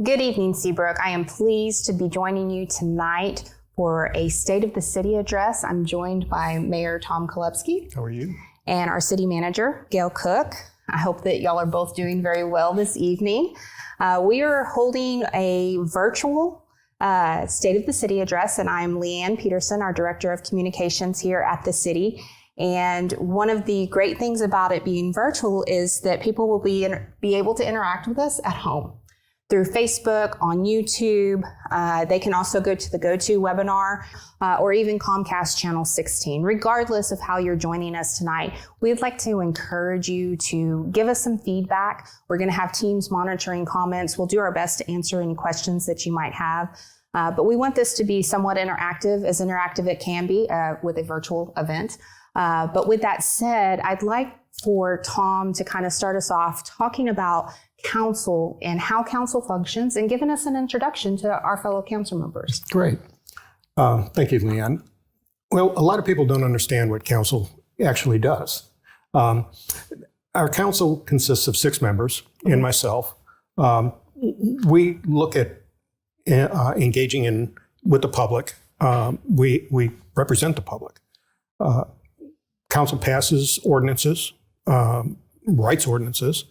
Good evening, Seabrook. I am pleased to be joining you tonight for a State of the City address. I'm joined by Mayor Thom Kolupski. How are you? And our city manager, Gayle Cook. I hope that y'all are both doing very well this evening. We are holding a virtual State of the City address, and I'm LeaAnn Petersen, our Director of Communications here at the city. And one of the great things about it being virtual is that people will be able to interact with us at home through Facebook, on YouTube. They can also go to the GoToWebinar or even Comcast Channel 16. Regardless of how you're joining us tonight, we'd like to encourage you to give us some feedback. We're going to have teams monitoring comments. We'll do our best to answer any questions that you might have. But we want this to be somewhat interactive, as interactive it can be with a virtual event. But with that said, I'd like for Thom to kind of start us off talking about council and how council functions and giving us an introduction to our fellow council members. Great. Thank you, LeaAnn. Well, a lot of people don't understand what council actually does. Our council consists of 6 members and myself. We look at engaging with the public. We represent the public. Council passes ordinances, writes ordinances,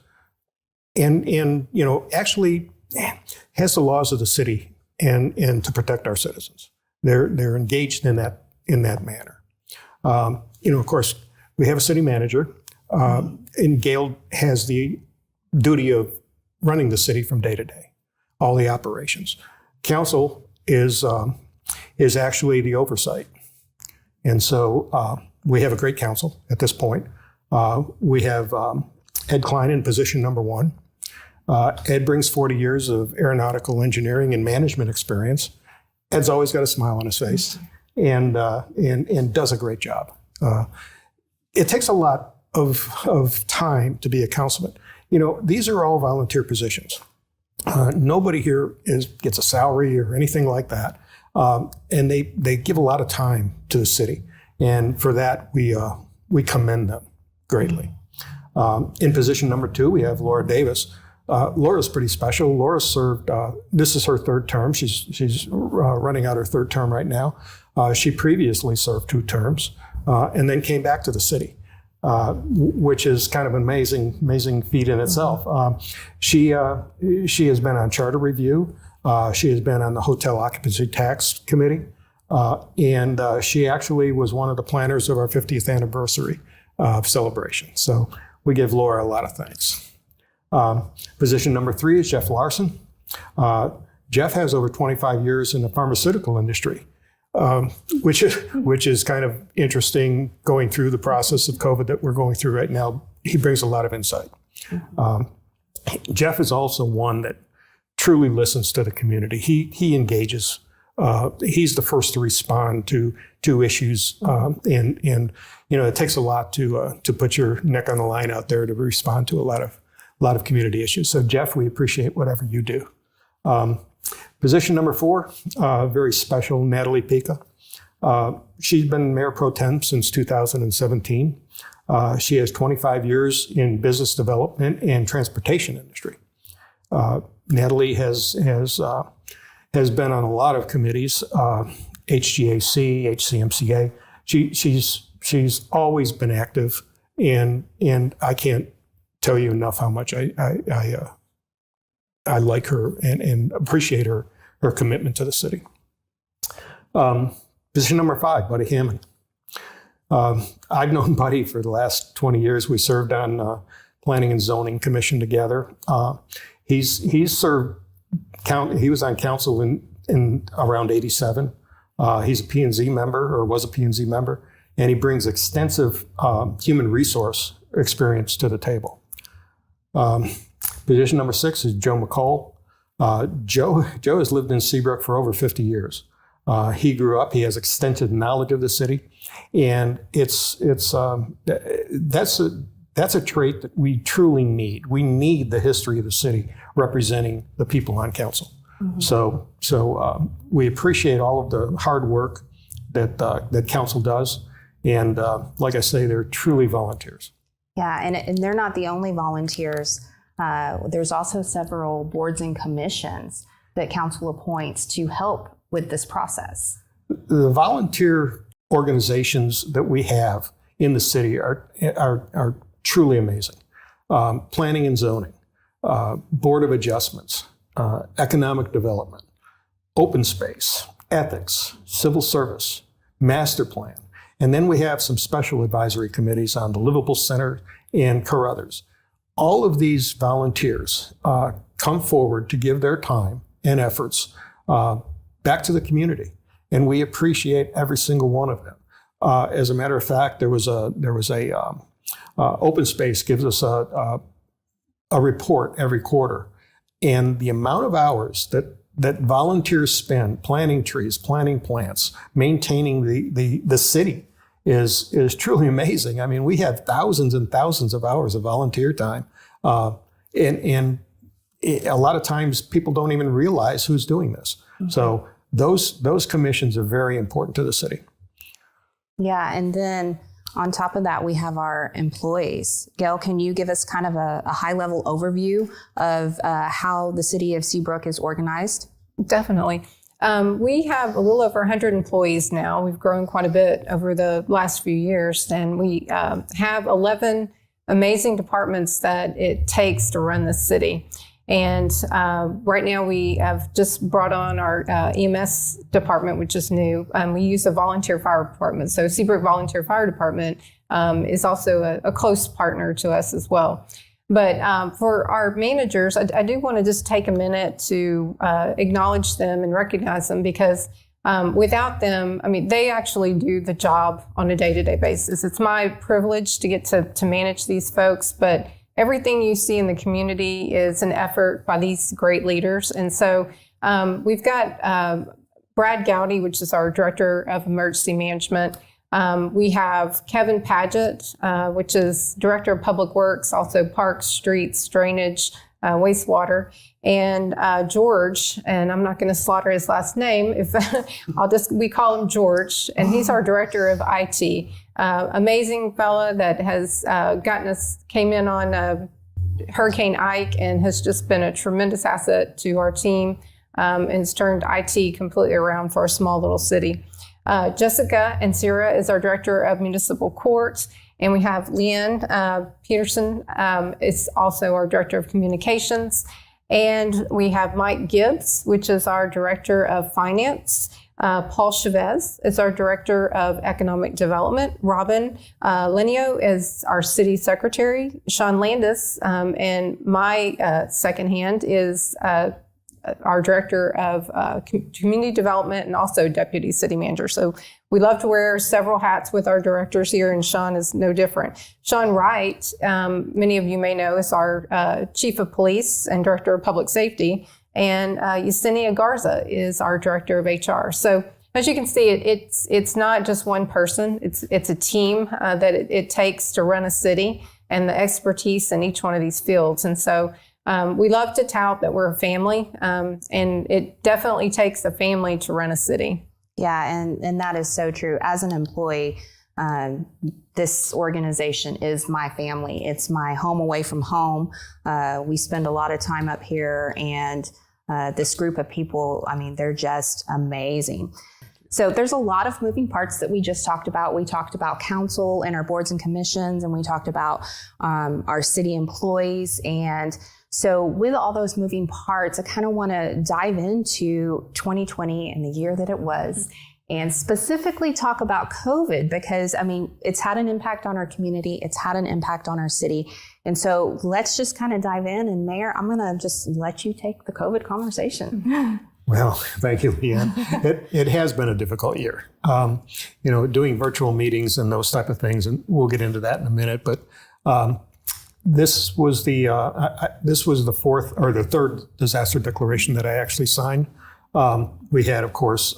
and actually has the laws of the city and to protect our citizens. They're engaged in that manner. Of course, we have a city manager, and Gayle has the duty of running the city from day to day, all the operations. Council is actually the oversight, and so we have a great council at this point. We have Ed Klein in position number 1. Ed brings 40 years of aeronautical engineering and management experience. Ed's always got a smile on his face and does a great job. It takes a lot of time to be a councilman. These are all volunteer positions. Nobody here gets a salary or anything like that. And they give a lot of time to the city. And for that, we commend them greatly. In position number 2, we have Laura Davis. Laura's pretty special. Laura served, this is her 3rd term. She's running out her 3rd term right now. She previously served 2 terms and then came back to the city, which is kind of an amazing feat in itself. She has been on charter review. She has been on the hotel occupancy tax committee. And she actually was one of the planners of our 50th anniversary celebration. So we give Laura a lot of thanks. Position number 3 is Jeff Larson. Jeff has over 25 years in the pharmaceutical industry, which is kind of interesting going through the process of COVID that we're going through right now. He brings a lot of insight. Jeff is also one that truly listens to the community. He engages. He's the first to respond to issues, and it takes a lot to put your neck on the line out there to respond to a lot of community issues. So Jeff, we appreciate whatever you do. Position number 4, very special, Natalie Pica. She's been mayor pro tem since 2017. She has 25 years in business development and transportation industry. Natalie has been on a lot of committees, HGAC, HCMCA. She's always been active, and I can't tell you enough how much I like her and appreciate her commitment to the city. Position number 5, Buddy Hammond. I've known Buddy for the last 20 years. We served on Planning and Zoning Commission together. He's served. He was on council in around 87. He's a P&Z member, or was a P&Z member, and he brings extensive human resource experience to the table. Position number 6 is Joe McCall. Joe has lived in Seabrook for over 50 years. He grew up. He has extensive knowledge of the city, and that's a trait that we truly need. We need the history of the city representing the people on council. Mm-hmm. So we appreciate all of the hard work that council does, and like I say, they're truly volunteers. Yeah, and they're not the only volunteers. There's also several boards and commissions that council appoints to help with this process. The volunteer organizations that we have in the city are truly amazing. Planning and zoning, Board of Adjustments, economic development, open space, ethics, civil service, master plan. And then we have some special advisory committees on the Livable Center and Carruthers. All of these volunteers come forward to give their time and efforts back to the community. And we appreciate every single one of them. As a matter of fact, there was a open space gives us a report every quarter, and the amount of hours that volunteers spend planting trees, planting plants, maintaining the city is truly amazing. I mean, we have thousands and thousands of hours of volunteer time, and a lot of times people don't even realize who's doing this. Mm-hmm. So those commissions are very important to the city. Yeah, and then on top of that, we have our employees. Gayle, can you give us kind of a high-level overview of how the city of Seabrook is organized? Definitely. We have a little over 100 employees now. We've grown quite a bit over the last few years, and we have 11 amazing departments that it takes to run the city. And right now we have just brought on our EMS department, which is new. We use a volunteer fire department. So Seabrook Volunteer Fire Department is also a close partner to us as well. But for our managers, I do want to just take a minute to acknowledge them and recognize them, because without them, I mean, they actually do the job on a day-to-day basis. It's my privilege to get to manage these folks, but everything you see in the community is an effort by these great leaders. And so we've got Brad Gowdy, which is our Director of Emergency Management. We have Kevin Paget, which is Director of Public Works, also Parks, Streets, Drainage, Wastewater, and George, and I'm not going to slaughter his last name, we call him George, and he's our Director of IT. Amazing fella that has came in on Hurricane Ike and has just been a tremendous asset to our team, and has turned IT completely around for a small little city. Jessica and Sarah is our Director of Municipal Courts, and we have LeaAnn Petersen is also our Director of Communications, and we have Mike Gibbs, which is our Director of Finance. Paul Chavez is our Director of Economic Development. Robin Lenio is our City Secretary. Sean Landis, and my second hand, is our Director of Community Development and also Deputy City Manager. So we love to wear several hats with our directors here, and Sean is no different. Sean Wright, many of you may know, is our Chief of Police and Director of Public Safety. And Yesenia Garza is our Director of HR. So as you can see, it's not just one person. It's a team that it takes to run a city, and the expertise in each one of these fields. And so we love to tout that we're a family, and it definitely takes a family to run a city. Yeah, and that is so true. As an employee, this organization is my family. It's my home away from home. We spend a lot of time up here, and this group of people, I mean, they're just amazing. So there's a lot of moving parts that we just talked about. We talked about council and our boards and commissions, and we talked about our city employees. And so with all those moving parts, I kind of want to dive into 2020 and the year that it was, and specifically talk about COVID, because, I mean, it's had an impact on our community. It's had an impact on our city. And so let's just kind of dive in. And Mayor, I'm going to just let you take the COVID conversation. Well, thank you, LeaAnn. It has been a difficult year. Doing virtual meetings and those type of things, and we'll get into that in a minute. But this was the fourth or the third disaster declaration that I actually signed. We had, of course,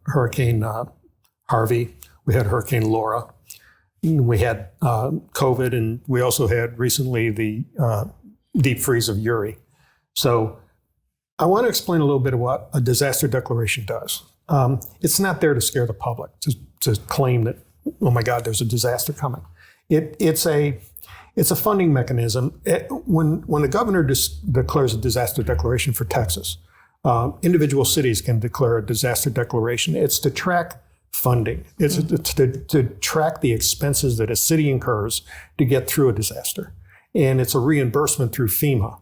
Hurricane Harvey. We had Hurricane Laura. We had COVID, and we also had recently the deep freeze of Uri. So I want to explain a little bit of what a disaster declaration does. It's not there to scare the public, to claim that, oh my God, there's a disaster coming. It's It's a funding mechanism. When the governor declares a disaster declaration for Texas, individual cities can declare a disaster declaration. It's to track funding. It's to track the expenses that a city incurs to get through a disaster. And it's a reimbursement through FEMA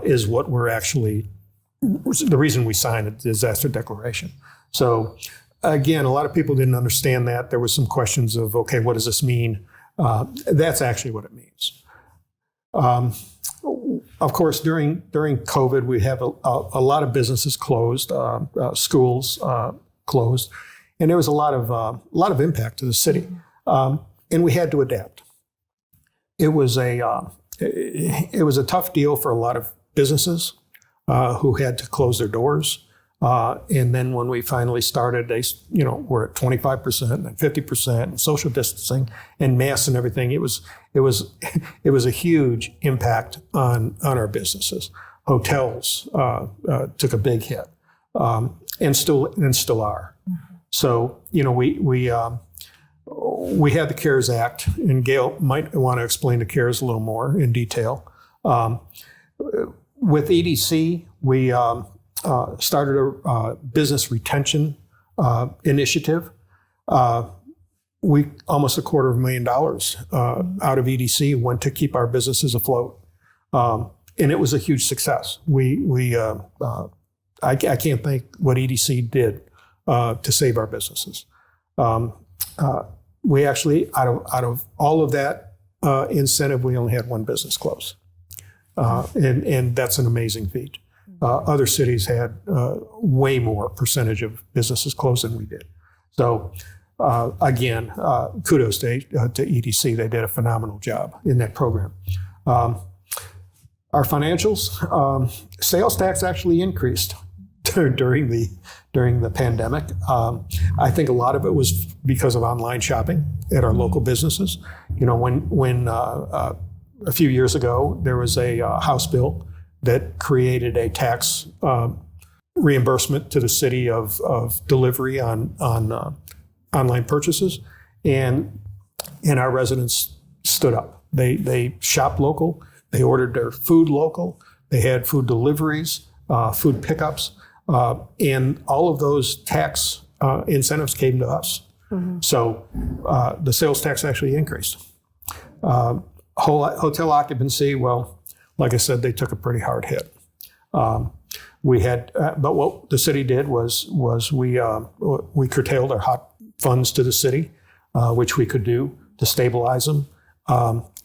is what we're actually, the reason we signed a disaster declaration. So again, a lot of people didn't understand that. There was some questions of, okay, what does this mean? That's actually what it means. Of course, during COVID, we have a lot of businesses closed, schools closed, and there was a lot of impact to the city, and we had to adapt. It was a tough deal for a lot of businesses who had to close their doors. And then when we finally started, we're at 25% and 50% and social distancing and masks and everything. It was a huge impact on our businesses. Hotels took a big hit, and still are. So we had the CARES Act, and Gayle might want to explain the CARES a little more in detail. With EDC, we started a business retention initiative. We almost $250,000 out of EDC went to keep our businesses afloat, and it was a huge success. I can't think what EDC did to save our businesses. We actually, out of all of that incentive, we only had one business close, and that's an amazing feat. Other cities had way more percentage of businesses closed than we did. So again, kudos to EDC. They did a phenomenal job in that program. Our financials, sales tax actually increased during the pandemic. I think a lot of it was because of online shopping at our local businesses. When a few years ago there was a House bill that created a tax reimbursement to the city of delivery on online purchases, and our residents stood up. They shopped local. They ordered their food local. They had food deliveries, food pickups, and all of those tax incentives came to us. Mm-hmm. So the sales tax actually increased. Hotel occupancy, well, like I said, they took a pretty hard hit. We had, but what the city did was we curtailed our hot funds to the city, which we could do to stabilize them,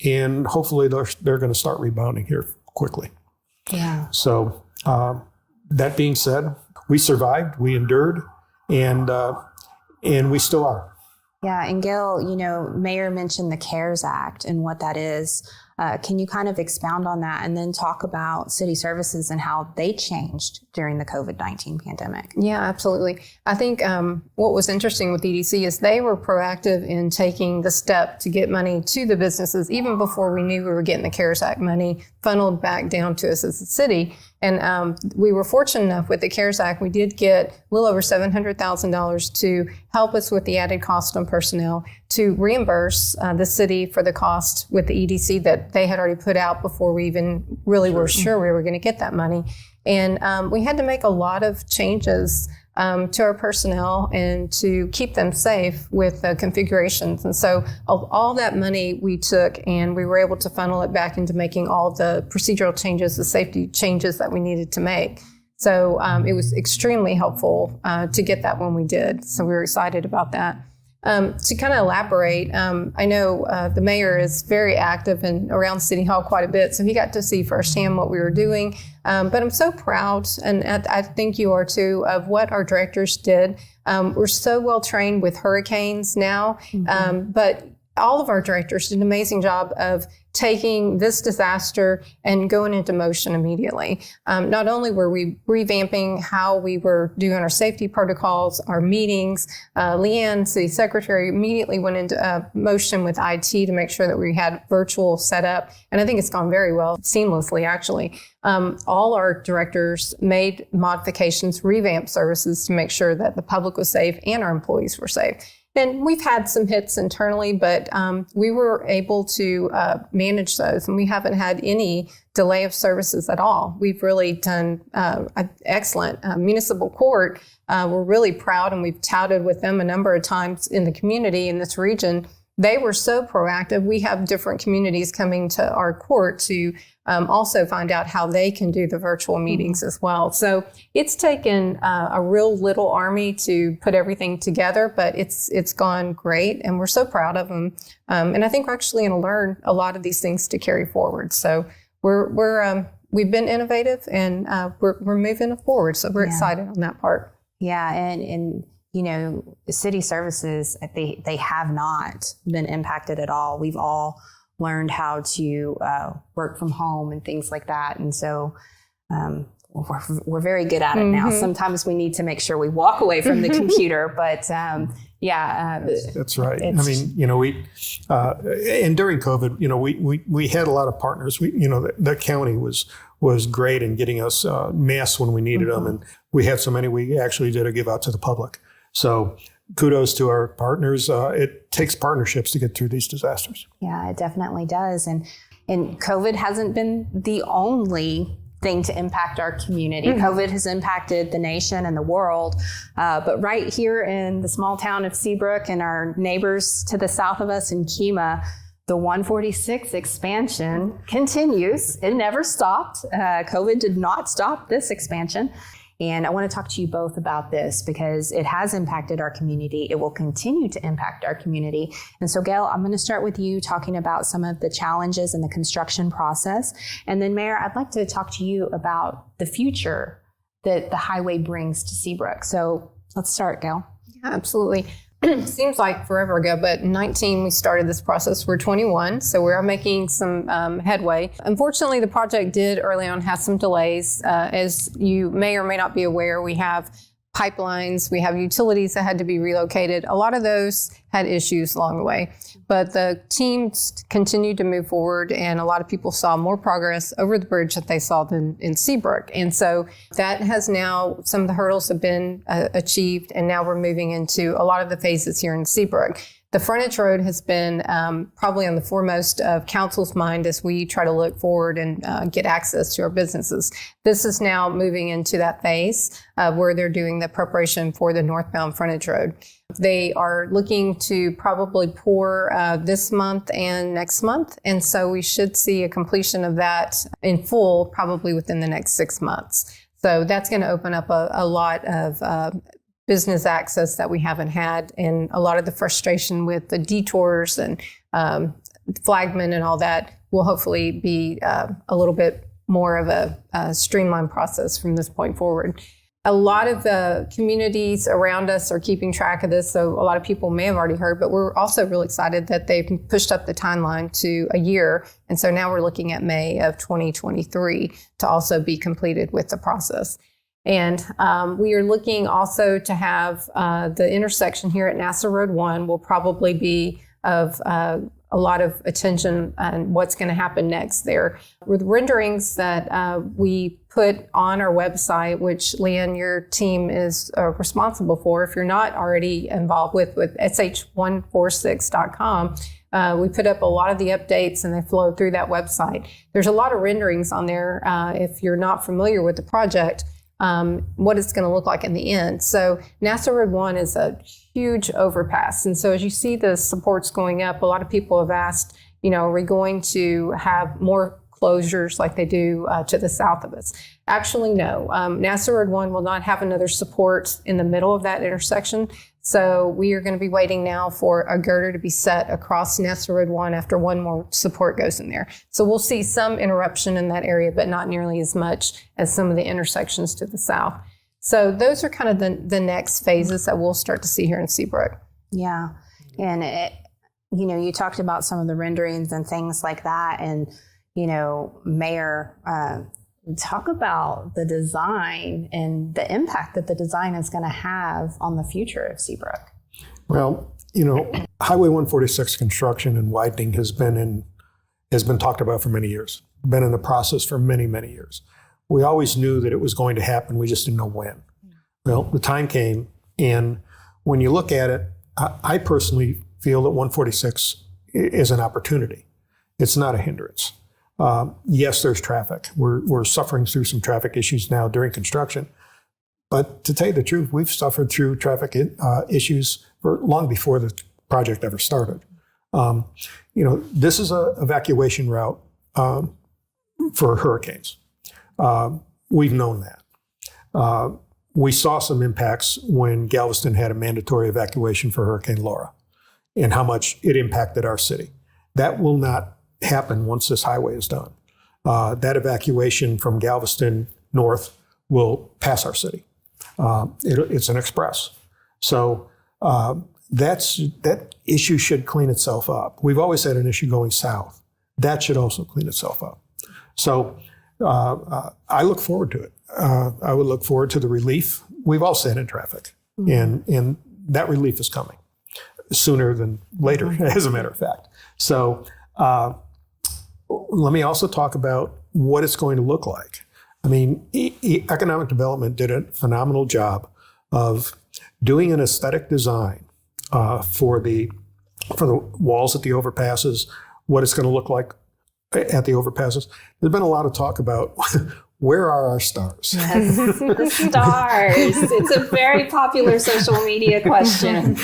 and hopefully they're going to start rebounding here quickly. Yeah. So that being said, we survived, we endured, and we still are. Yeah, and Gayle, Mayor mentioned the CARES Act and what that is. Can you kind of expound on that and then talk about city services and how they changed during the COVID-19 pandemic? Yeah, absolutely. I think what was interesting with EDC is they were proactive in taking the step to get money to the businesses even before we knew we were getting the CARES Act money funneled back down to us as a city. And we were fortunate enough with the CARES Act, we did get a little over $700,000 to help us with the added cost on personnel, to reimburse the city for the cost with the EDC that they had already put out before we even really were sure we were going to get that money. And we had to make a lot of changes to our personnel and to keep them safe with configurations. And so all that money we took and we were able to funnel it back into making all the procedural changes, the safety changes that we needed to make. So it was extremely helpful to get that when we did. So we were excited about that. To kind of elaborate, I know the mayor is very active and around City Hall quite a bit, so he got to see firsthand what we were doing. But I'm so proud, and I think you are too, of what our directors did. We're so well trained with hurricanes now, but all of our directors did an amazing job of taking this disaster and going into motion immediately. Not only were we revamping how we were doing our safety protocols, our meetings, LeaAnn, city secretary, immediately went into motion with IT to make sure that we had virtual setup. And I think it's gone very well, seamlessly actually. All our directors made modifications, revamped services to make sure that the public was safe and our employees were safe. And we've had some hits internally, but we were able to manage those, and we haven't had any delay of services at all. We've really done excellent. Municipal court, we're really proud, and we've touted with them a number of times in the community in this region. They were so proactive. We have different communities coming to our court to also find out how they can do the virtual meetings as well. So it's taken a real little army to put everything together, but it's gone great, and we're so proud of them. And I think we're actually going to learn a lot of these things to carry forward. So we've been innovative, and we're moving forward. So we're excited on that part. Yeah, and city services, they have not been impacted at all. We've all learned how to work from home and things like that. And so we're very good at it now. Sometimes we need to make sure we walk away from the computer, but that's right. I mean, and during COVID, we had a lot of partners. The county was great in getting us masks when we needed them. And we had so many, we actually did a give out to the public. So kudos to our partners. It takes partnerships to get through these disasters. Yeah, it definitely does. And COVID hasn't been the only thing to impact our community. COVID has impacted the nation and the world. But right here in the small town of Seabrook and our neighbors to the south of us in Kemah, the 146 expansion continues. It never stopped. COVID did not stop this expansion. And I want to talk to you both about this because it has impacted our community. It will continue to impact our community. And so, Gayle, I'm going to start with you talking about some of the challenges in the construction process. And then, Mayor, I'd like to talk to you about the future that the highway brings to Seabrook. So let's start, Gayle. Yeah, absolutely. Seems like forever ago, but in 19 we started this process. We're 21, so we're making some headway. Unfortunately, the project did early on have some delays. As you may or may not be aware, we have pipelines, we have utilities that had to be relocated. A lot of those had issues along the way, but the teams continued to move forward, and a lot of people saw more progress over the bridge that they saw than in Seabrook. And so that has now, some of the hurdles have been achieved, and now we're moving into a lot of the phases here in Seabrook. The frontage road has been probably on the foremost of council's mind as we try to look forward and get access to our businesses. This is now moving into that phase where they're doing the preparation for the northbound frontage road. They are looking to probably pour this month and next month. And so we should see a completion of that in full probably within the next 6 months. So that's going to open up a lot of business access that we haven't had, and a lot of the frustration with the detours and flagmen and all that will hopefully be a little bit more of a streamlined process from this point forward. A lot of the communities around us are keeping track of this, so a lot of people may have already heard, but we're also really excited that they've pushed up the timeline to a year, and so now we're looking at May of 2023 to also be completed with the process. And we are looking also to have the intersection here at NASA Road 1 will probably be of a lot of attention on what's going to happen next there. With renderings that we put on our website, which LeaAnn, your team is responsible for, if you're not already involved with sh146.com, we put up a lot of the updates and they flow through that website. There's a lot of renderings on there if you're not familiar with the project. What it's going to look like in the end. So NASA Road 1 is a huge overpass. And so as you see the supports going up, a lot of people have asked, are we going to have more closures like they do to the south of us? Actually, no. NASA Road 1 will not have another support in the middle of that intersection. So we are going to be waiting now for a girder to be set across NASA Road 1 after one more support goes in there. So we'll see some interruption in that area, but not nearly as much as some of the intersections to the south. So those are kind of the next phases that we'll start to see here in Seabrook. Yeah. And, you talked about some of the renderings and things like that. And, Mayor, talk about the design and the impact that the design is going to have on the future of Seabrook. Well, Highway 146 construction and widening has been talked about for many years, been in the process for many, many years. We always knew that it was going to happen. We just didn't know when. Well, the time came, and when you look at it, I personally feel that 146 is an opportunity. It's not a hindrance. Yes, there's traffic. We're suffering through some traffic issues now during construction. But to tell you the truth, we've suffered through traffic issues for long before the project ever started. This is an evacuation route for hurricanes. We've known that. We saw some impacts when Galveston had a mandatory evacuation for Hurricane Laura and how much it impacted our city. That will not happen once this highway is done. That evacuation from Galveston north will pass our city. It's an express. So that issue should clean itself up. We've always had an issue going south. That should also clean itself up. So I look forward to it. I would look forward to the relief. We've all sat in traffic, and that relief is coming sooner than later, as a matter of fact. So let me also talk about what it's going to look like. I mean, economic development did a phenomenal job of doing an aesthetic design for the walls at the overpasses, what it's going to look like at the overpasses. There's been a lot of talk about where are our stars? Yes, the stars. It's a very popular social media question.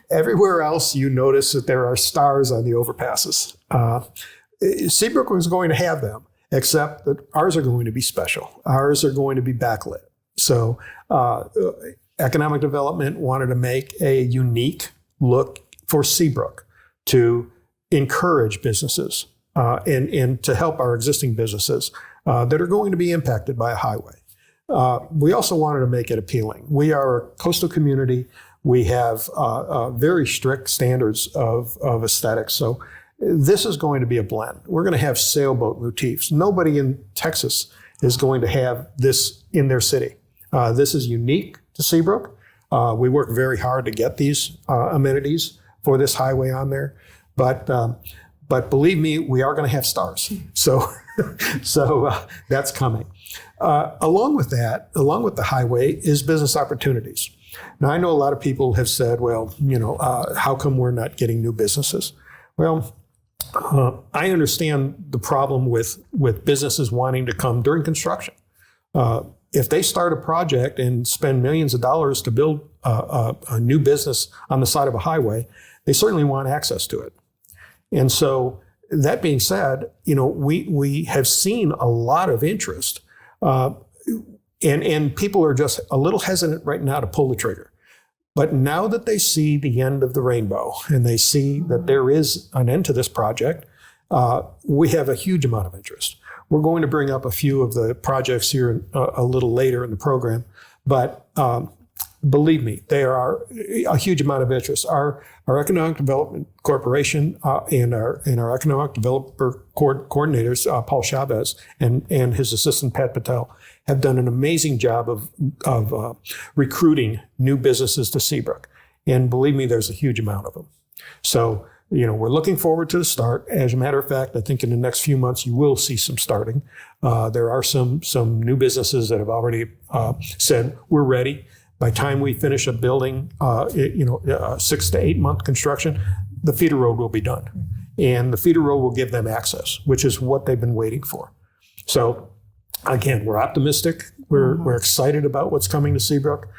Everywhere else, you notice that there are stars on the overpasses. Seabrook was going to have them, except that ours are going to be special. Ours are going to be backlit. So economic development wanted to make a unique look for Seabrook to encourage businesses and to help our existing businesses that are going to be impacted by a highway. We also wanted to make it appealing. We are a coastal community. We have very strict standards of aesthetics. So this is going to be a blend. We're going to have sailboat motifs. Nobody in Texas is going to have this in their city. This is unique to Seabrook. We work very hard to get these amenities for this highway on there. But believe me, we are going to have stars. So that's coming. Along with the highway is business opportunities. Now, I know a lot of people have said, well, how come we're not getting new businesses? Well, I understand the problem with businesses wanting to come during construction. If they start a project and spend millions of dollars to build a new business on the side of a highway, they certainly want access to it. And so that being said, we have seen a lot of interest, and people are just a little hesitant right now to pull the trigger. But now that they see the end of the rainbow and they see that there is an end to this project, we have a huge amount of interest. We're going to bring up a few of the projects here a little later in the program, but believe me, there are a huge amount of interest. Our Economic Development Corporation and our Economic Developer coordinators, Paul Chavez and his assistant, Pat Patel, have done an amazing job of recruiting new businesses to Seabrook. And believe me, there's a huge amount of them. So, we're looking forward to the start. As a matter of fact, I think in the next few months, you will see some starting. There are some new businesses that have already said, we're ready. By the time we finish a building, 6 to 8 month construction, the feeder road will be done. And the feeder road will give them access, which is what they've been waiting for. So again, we're optimistic. We're excited about what's coming to Seabrook.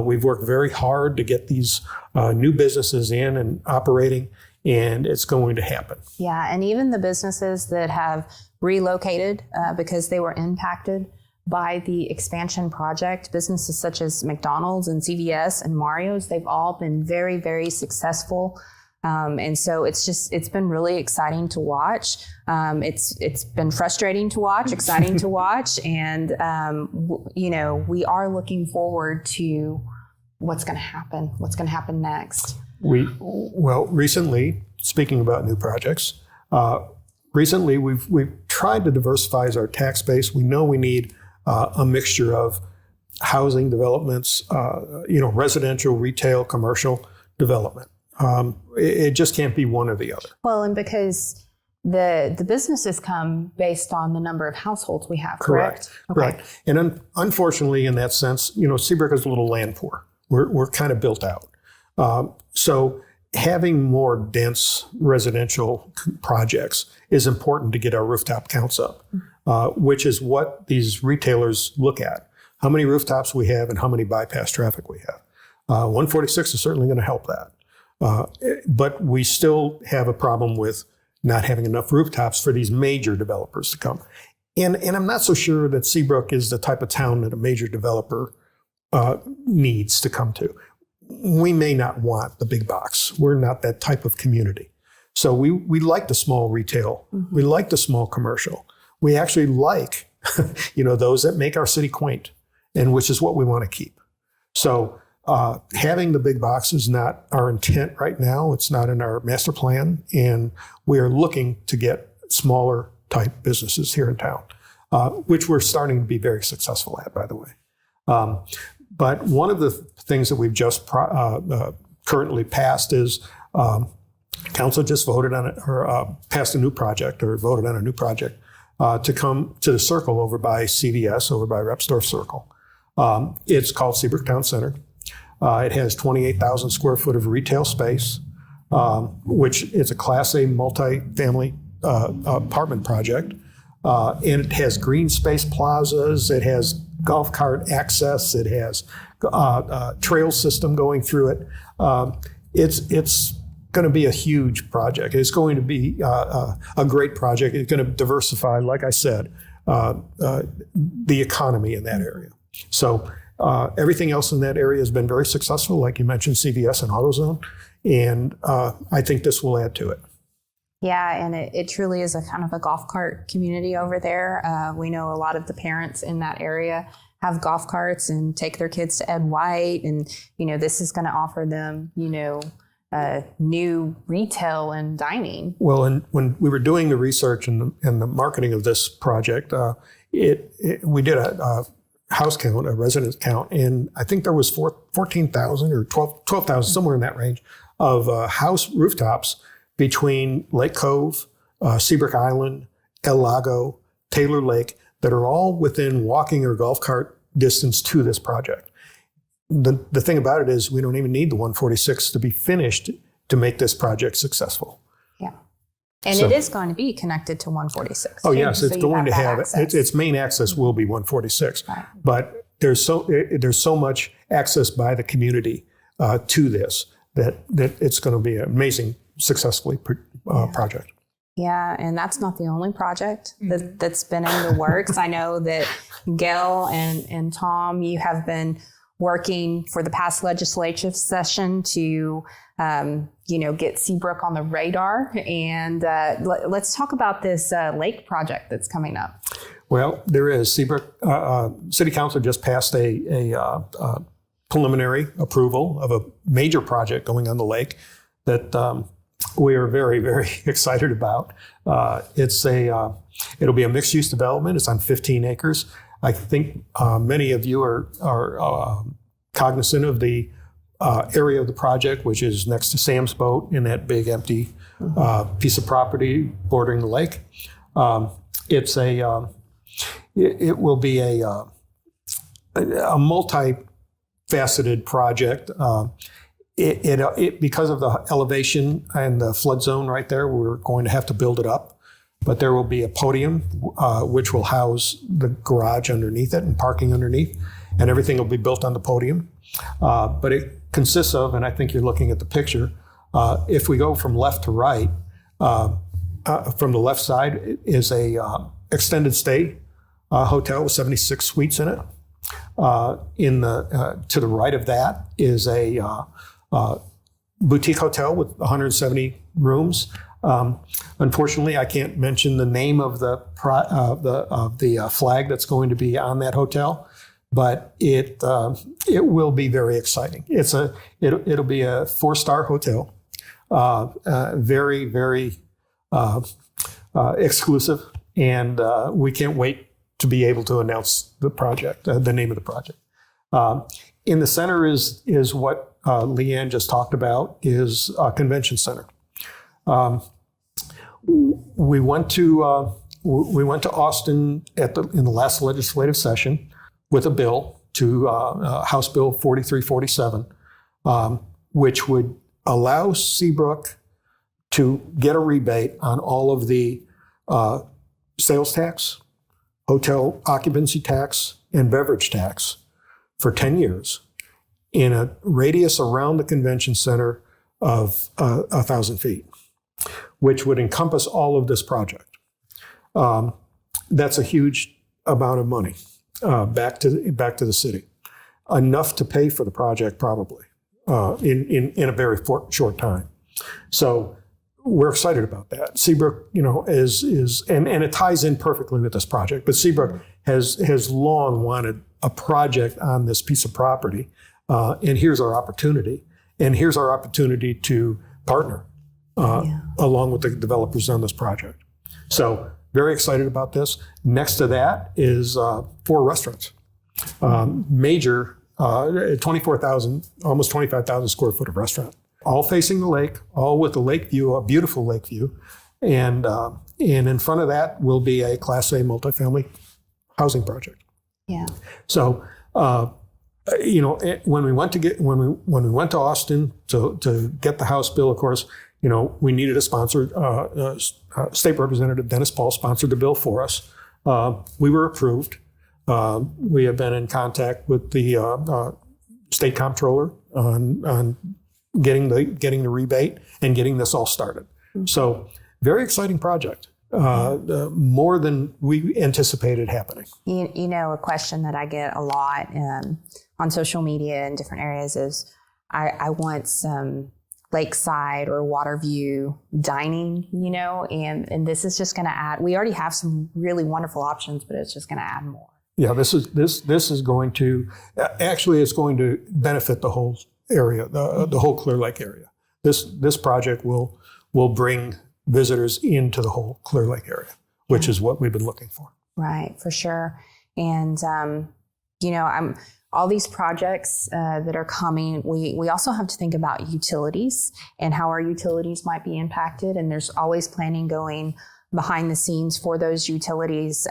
We've worked very hard to get these new businesses in and operating, and it's going to happen. Yeah, and even the businesses that have relocated because they were impacted by the expansion project, businesses such as McDonald's and CVS and Mario's, they've all been very, very successful. And so it's been really exciting to watch. It's been frustrating to watch, exciting to watch. And, we are looking forward to what's going to happen next. Recently, speaking about new projects, recently we've tried to diversify our tax base. We know we need a mixture of housing developments, residential, retail, commercial development. It just can't be one or the other. Well, and because the businesses come based on the number of households we have, correct? Correct. And unfortunately, in that sense, Seabrook is a little land poor. We're kind of built out. So having more dense residential projects is important to get our rooftop counts up, which is what these retailers look at. How many rooftops we have and how many bypass traffic we have. 146 is certainly going to help that. But we still have a problem with not having enough rooftops for these major developers to come. And I'm not so sure that Seabrook is the type of town that a major developer needs to come to. We may not want the big box. We're not that type of community. So we like the small retail. Mm-hmm. We like the small commercial. We actually like, those that make our city quaint, and which is what we want to keep. So having the big box is not our intent right now. It's not in our master plan. And we are looking to get smaller type businesses here in town, which we're starting to be very successful at, by the way. But one of the things that we've just currently passed is council just voted on it, or passed a new project, or voted on a new project to come to the circle over by CVS, over by Repsdorf Circle. It's called Seabrook Town Center. It has 28,000 square foot of retail space, which is a Class A multi-family apartment project. And it has green space plazas. It has golf cart access. It has a trail system going through it. It's going to be a huge project. It's going to be a great project. It's going to diversify, like I said, the economy in that area. So everything else in that area has been very successful, like you mentioned, CVS and AutoZone. And I think this will add to it. Yeah, and it truly is a kind of a golf cart community over there. We know a lot of the parents in that area have golf carts and take their kids to Ed White. And, this is going to offer them, new retail and dining. Well, and when we were doing the research and the marketing of this project, we did a house count, a residence count, and I think there was 14,000 or 12,000, somewhere in that range, of house rooftops between Lake Cove, Seabrook Island, El Lago, Taylor Lake, that are all within walking or golf cart distance to this project. The thing about it is we don't even need the 146 to be finished to make this project successful. Yeah. And it is going to be connected to 146. Oh, yes, it's going to have its main access will be 146. Right. But there's so much access by the community to this that it's going to be an amazing, successfully project. Yeah, and that's not the only project that's been in the works. I know that Gayle and Thom, you have been working for the past legislative session to, get Seabrook on the radar. And let's talk about this lake project that's coming up. Well, there is. Seabrook City Council just passed a preliminary approval of a major project going on the lake that we are very, very excited about. It'll be a mixed-use development. It's on 15 acres. I think many of you are cognizant of the area of the project, which is next to Sam's Boat in that big empty piece of property bordering the lake. It will be a multi-faceted project. Because of the elevation and the flood zone right there, we're going to have to build it up. But there will be a podium, which will house the garage underneath it and parking underneath, and everything will be built on the podium. But it consists of, and I think you're looking at the picture, if we go from left to right, from the left side is a extended stay hotel with 76 suites in it. To the right of that is a boutique hotel with 170 rooms. Unfortunately, I can't mention the name of the flag that's going to be on that hotel, but it will be very exciting. It'll be a 4-star hotel, very, very exclusive, and we can't wait to be able to announce the project, the name of the project. In the center is what LeaAnn just talked about, is a convention center. We went to Austin in the last legislative session with a bill to House Bill 4347. which would allow Seabrook to get a rebate on all of the sales tax, hotel occupancy tax, and beverage tax for 10 years in a radius around the convention center of 1,000 feet, which would encompass all of this project. That's a huge amount of money back to the city, enough to pay for the project probably in a very short time. So we're excited about that. Seabrook, is and it ties in perfectly with this project. But Seabrook has long wanted a project on this piece of property, and here's our opportunity. And here's our opportunity to partner along with the developers on this project. So very excited about this. Next to that is 4 restaurants, major 24,000, almost 25,000 square foot of restaurant, all facing the lake, all with a lake view, a beautiful lake view. And in front of that will be a Class A multifamily housing project. Yeah. So, when we went to Austin to get the House bill, of course, we needed a sponsor. State Representative Dennis Paul sponsored the bill for us. We were approved. We have been in contact with the state comptroller on getting the rebate and getting this all started. Mm-hmm. So very exciting project. More than we anticipated happening. A question that I get a lot on social media in different areas is I want some lakeside or water view dining, and this is just going to add. We already have some really wonderful options, but it's just going to add more. Yeah, this is going to actually it's going to benefit the whole area, the whole Clear Lake area. This project will bring visitors into the whole Clear Lake area, which is what we've been looking for. Right, for sure. And all these projects that are coming, we also have to think about utilities and how our utilities might be impacted. And there's always planning going behind the scenes for those utilities.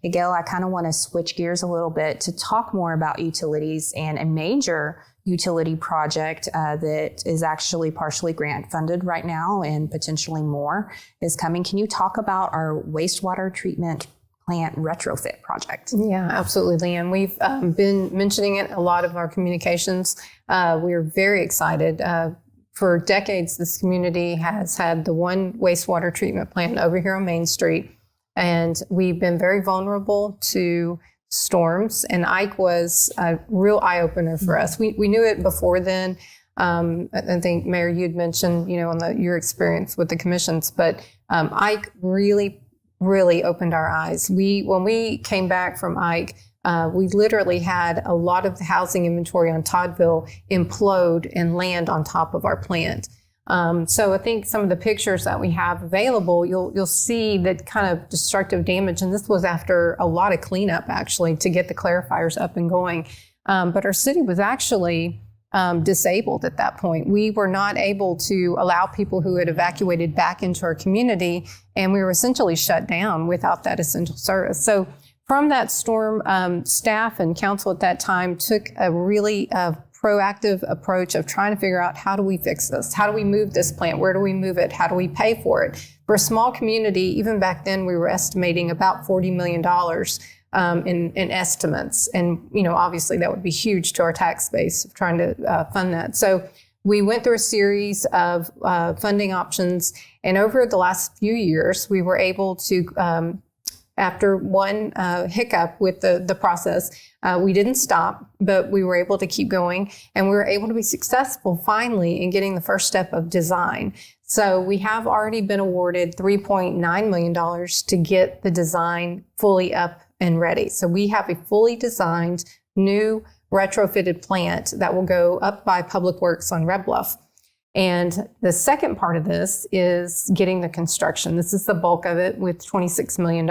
Gayle, I kind of want to switch gears a little bit to talk more about utilities and a major utility project that is actually partially grant funded right now and potentially more is coming. Can you talk about our wastewater treatment plant retrofit project? Yeah, absolutely, LeaAnn. We've been mentioning it a lot of our communications. We're very excited. For decades, this community has had the one wastewater treatment plant over here on Main Street, and we've been very vulnerable to storms, and Ike was a real eye-opener for us. We knew it before then. I think, Mayor, you'd mentioned, on your experience with the commissions, but Ike really opened our eyes. When we came back from Ike, we literally had a lot of the housing inventory on Toddville implode and land on top of our plant. So I think some of the pictures that we have available, you'll see that kind of destructive damage. And this was after a lot of cleanup, actually, to get the clarifiers up and going. But our city was actually disabled at that point. We were not able to allow people who had evacuated back into our community, and we were essentially shut down without that essential service. So from that storm, staff and council at that time took a really proactive approach of trying to figure out, how do we fix this? How do we move this plant? Where do we move it? How do we pay for it? For a small community, even back then, we were estimating about $40 million in estimates. And, obviously that would be huge to our tax base of trying to fund that. So we went through a series of funding options. And over the last few years, we were able to, after one hiccup with the process, we didn't stop, but we were able to keep going, and we were able to be successful finally in getting the first step of design. So we have already been awarded $3.9 million to get the design fully up and ready. So we have a fully designed, new retrofitted plant that will go up by Public Works on Red Bluff. And the second part of this is getting the construction. This is the bulk of it with $26 million.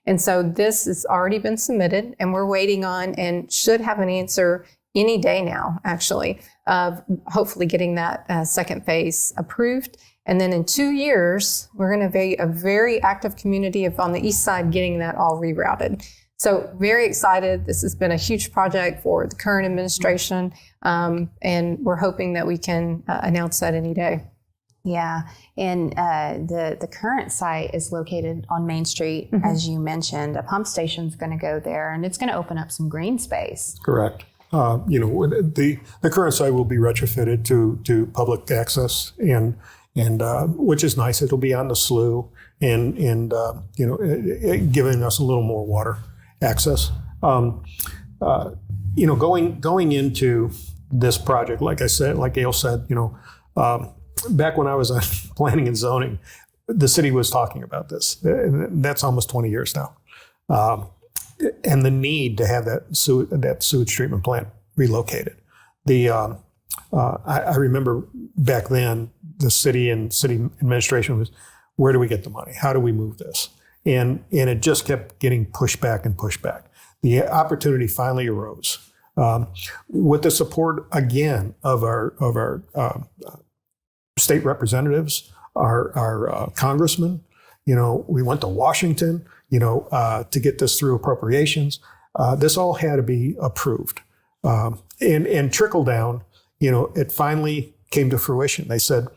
And so this has already been submitted, and we're waiting on and should have an answer any day now, actually, of hopefully getting that second phase approved. And then in 2 years, we're going to be a very active community on the east side getting that all rerouted. So very excited. This has been a huge project for the current administration, and we're hoping that we can announce that any day. Yeah, and the current site is located on Main Street, as you mentioned. A pump station is going to go there, and it's going to open up some green space. Correct. The current site will be retrofitted to public access, and which is nice. It'll be on the slough, and giving us a little more water access. Going into this project, like I said, like Gayle said, back when I was on planning and zoning, the city was talking about this. That's almost 20 years now. And the need to have that sewage treatment plant relocated. I remember back then, the city and city administration was, where do we get the money? How do we move this? And it just kept getting pushed back and pushed back. The opportunity finally arose with the support again of our state representatives, our congressmen. We went to Washington, to get this through appropriations. This all had to be approved. And trickle down, it finally came to fruition. They said,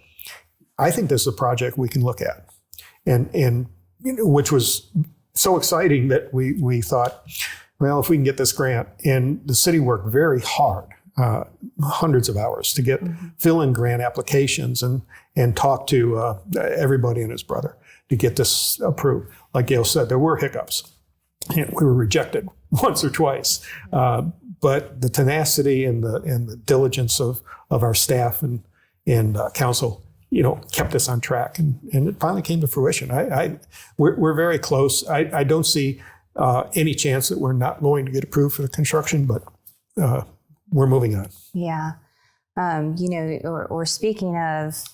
I think this is a project we can look at. And which was so exciting that we thought, well, if we can get this grant, and the city worked very hard, hundreds of hours to get fill-in grant applications and talk to everybody and his brother to get this approved. Like Gayle said, there were hiccups. And we were rejected once or twice, but the tenacity and the diligence of our staff and council, kept us on track, and it finally came to fruition. We're very close. I don't see any chance that we're not going to get approved for the construction, but we're moving on. Yeah, or speaking of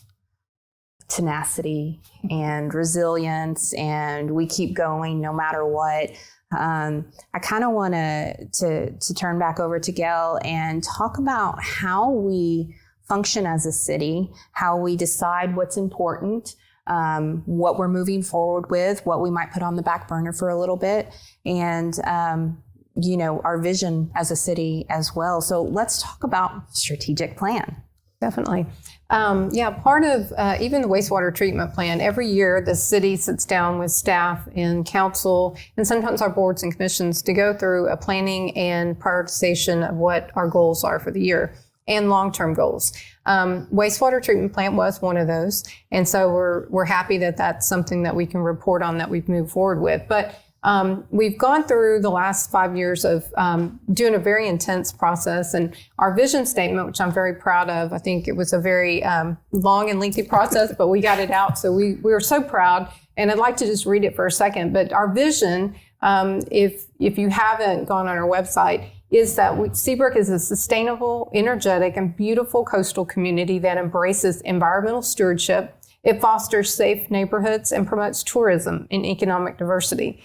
tenacity and resilience, and we keep going no matter what. I kind of want to turn back over to Gayle and talk about how we function as a city, how we decide what's important, what we're moving forward with, what we might put on the back burner for a little bit, and our vision as a city as well. So let's talk about strategic plan. Definitely. Part of even the wastewater treatment plan, every year the city sits down with staff and council and sometimes our boards and commissions to go through a planning and prioritization of what our goals are for the year and long-term goals. Wastewater treatment plant was one of those. And so we're happy that that's something that we can report on that we've moved forward with. But we've gone through the last 5 years of doing a very intense process, and our vision statement, which I'm very proud of. I think it was a very long and lengthy process, but we got it out. So we were so proud, and I'd like to just read it for a second. But our vision, if you haven't gone on our website, is that Seabrook is a sustainable, energetic, and beautiful coastal community that embraces environmental stewardship. It fosters safe neighborhoods and promotes tourism and economic diversity.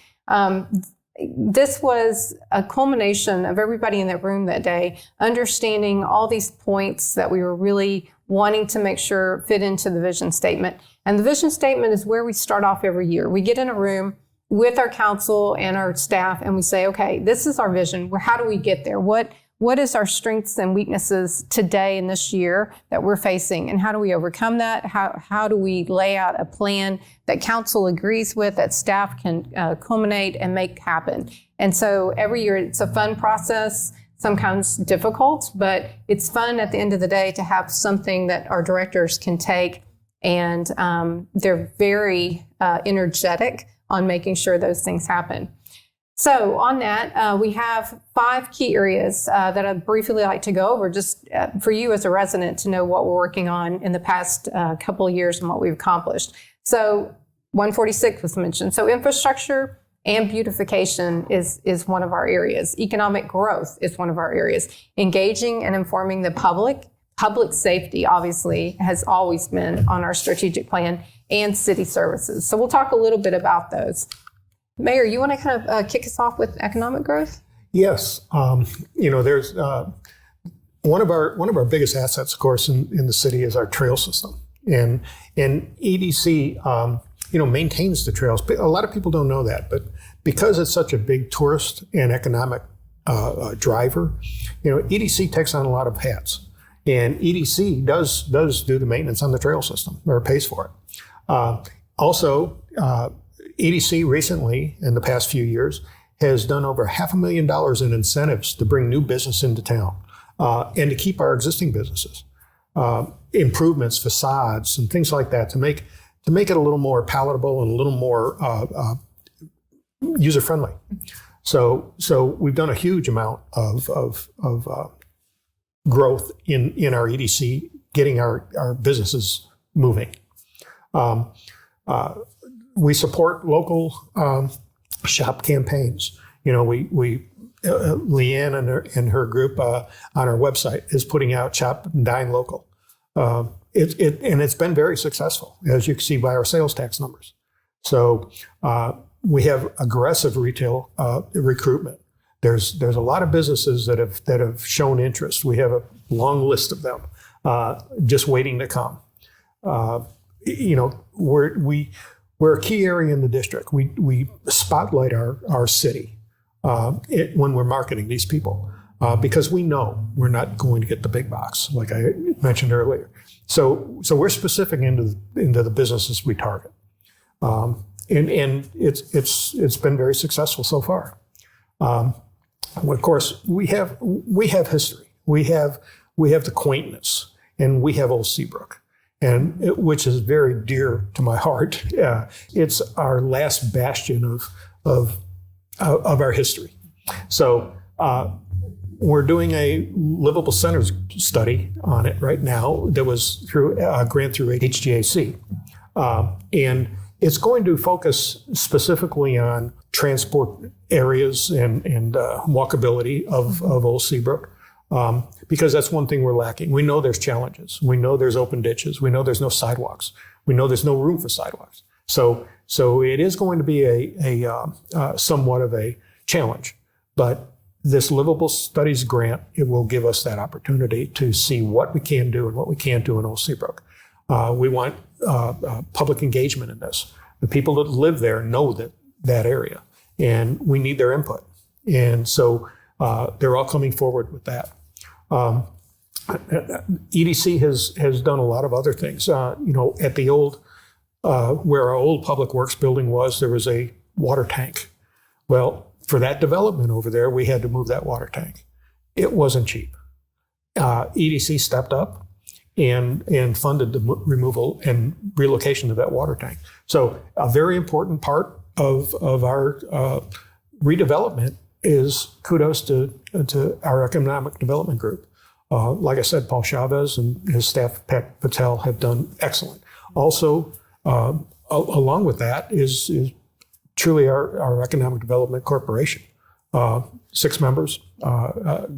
This was a culmination of everybody in that room that day, understanding all these points that we were really wanting to make sure fit into the vision statement. And the vision statement is where we start off every year. We get in a room with our council and our staff, and we say, okay, this is our vision. How do we get there? What is our strengths and weaknesses today and this year that we're facing? And how do we overcome that? How do we lay out a plan that council agrees with, that staff can culminate and make happen? And so every year it's a fun process, sometimes difficult, but it's fun at the end of the day to have something that our directors can take, and they're very energetic on making sure those things happen. So on that, we have 5 key areas that I'd briefly like to go over, just for you as a resident to know what we're working on in the past couple of years and what we've accomplished. So 146 was mentioned. So infrastructure and beautification is one of our areas. Economic growth is one of our areas. Engaging and informing the public. Public safety, obviously, has always been on our strategic plan, and city services. So we'll talk a little bit about those. Mayor, you want to kind of kick us off with economic growth? Yes. There's one of our biggest assets, of course, in the city is our trail system, and EDC maintains the trails. A lot of people don't know that, but because it's such a big tourist and economic driver, EDC takes on a lot of hats. And EDC does do the maintenance on the trail system, or pays for it. Also, EDC recently, in the past few years, has done over $500,000 in incentives to bring new business into town and to keep our existing businesses. Improvements, facades, and things like that to make it a little more palatable and a little more user friendly. So we've done a huge amount of growth in our EDC, getting our businesses moving. We support local shop campaigns. LeaAnn and her group on our website is putting out Shop and Dine Local. And it's been very successful, as you can see by our sales tax numbers. So we have aggressive retail recruitment. There's a lot of businesses that have shown interest. We have a long list of them just waiting to come. We're a key area in the district. We spotlight our city when we're marketing these people because we know we're not going to get the big box, like I mentioned earlier. So we're specific into the businesses we target, and it's been very successful so far. Of course, we have history. We have the quaintness, and we have Old Seabrook, which is very dear to my heart. It's our last bastion of our history. So we're doing a livable centers study on it right now that was through a grant through HGAC. And it's going to focus specifically on transport areas and walkability of Old Seabrook, because that's one thing we're lacking. We know there's challenges. We know there's open ditches. We know there's no sidewalks. We know there's no room for sidewalks. So it is going to be a somewhat of a challenge, but this Livable Studies grant, it will give us that opportunity to see what we can do and what we can't do in Old Seabrook. We want public engagement in this. The people that live there know that area, and we need their input. And so they're all coming forward with that. EDC has done a lot of other things. At the old, where our old public works building was, there was a water tank. Well, for that development over there, we had to move that water tank. It wasn't cheap. EDC stepped up and funded the removal and relocation of that water tank. So a very important part of our redevelopment is kudos to our economic development group. Like I said, Paul Chavez and his staff, Pat Patel, have done excellent. Also, along with that is truly our Economic Development Corporation. 6 members,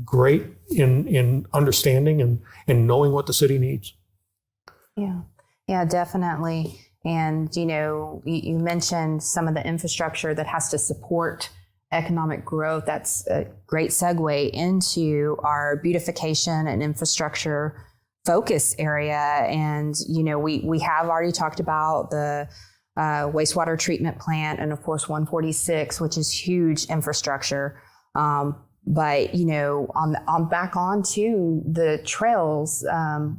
great in understanding and knowing what the city needs. Yeah, definitely. And, you mentioned some of the infrastructure that has to support economic growth. That's a great segue into our beautification and infrastructure focus area. And, we have already talked about the wastewater treatment plant and, of course, 146, which is huge infrastructure. But, on back on to the trails,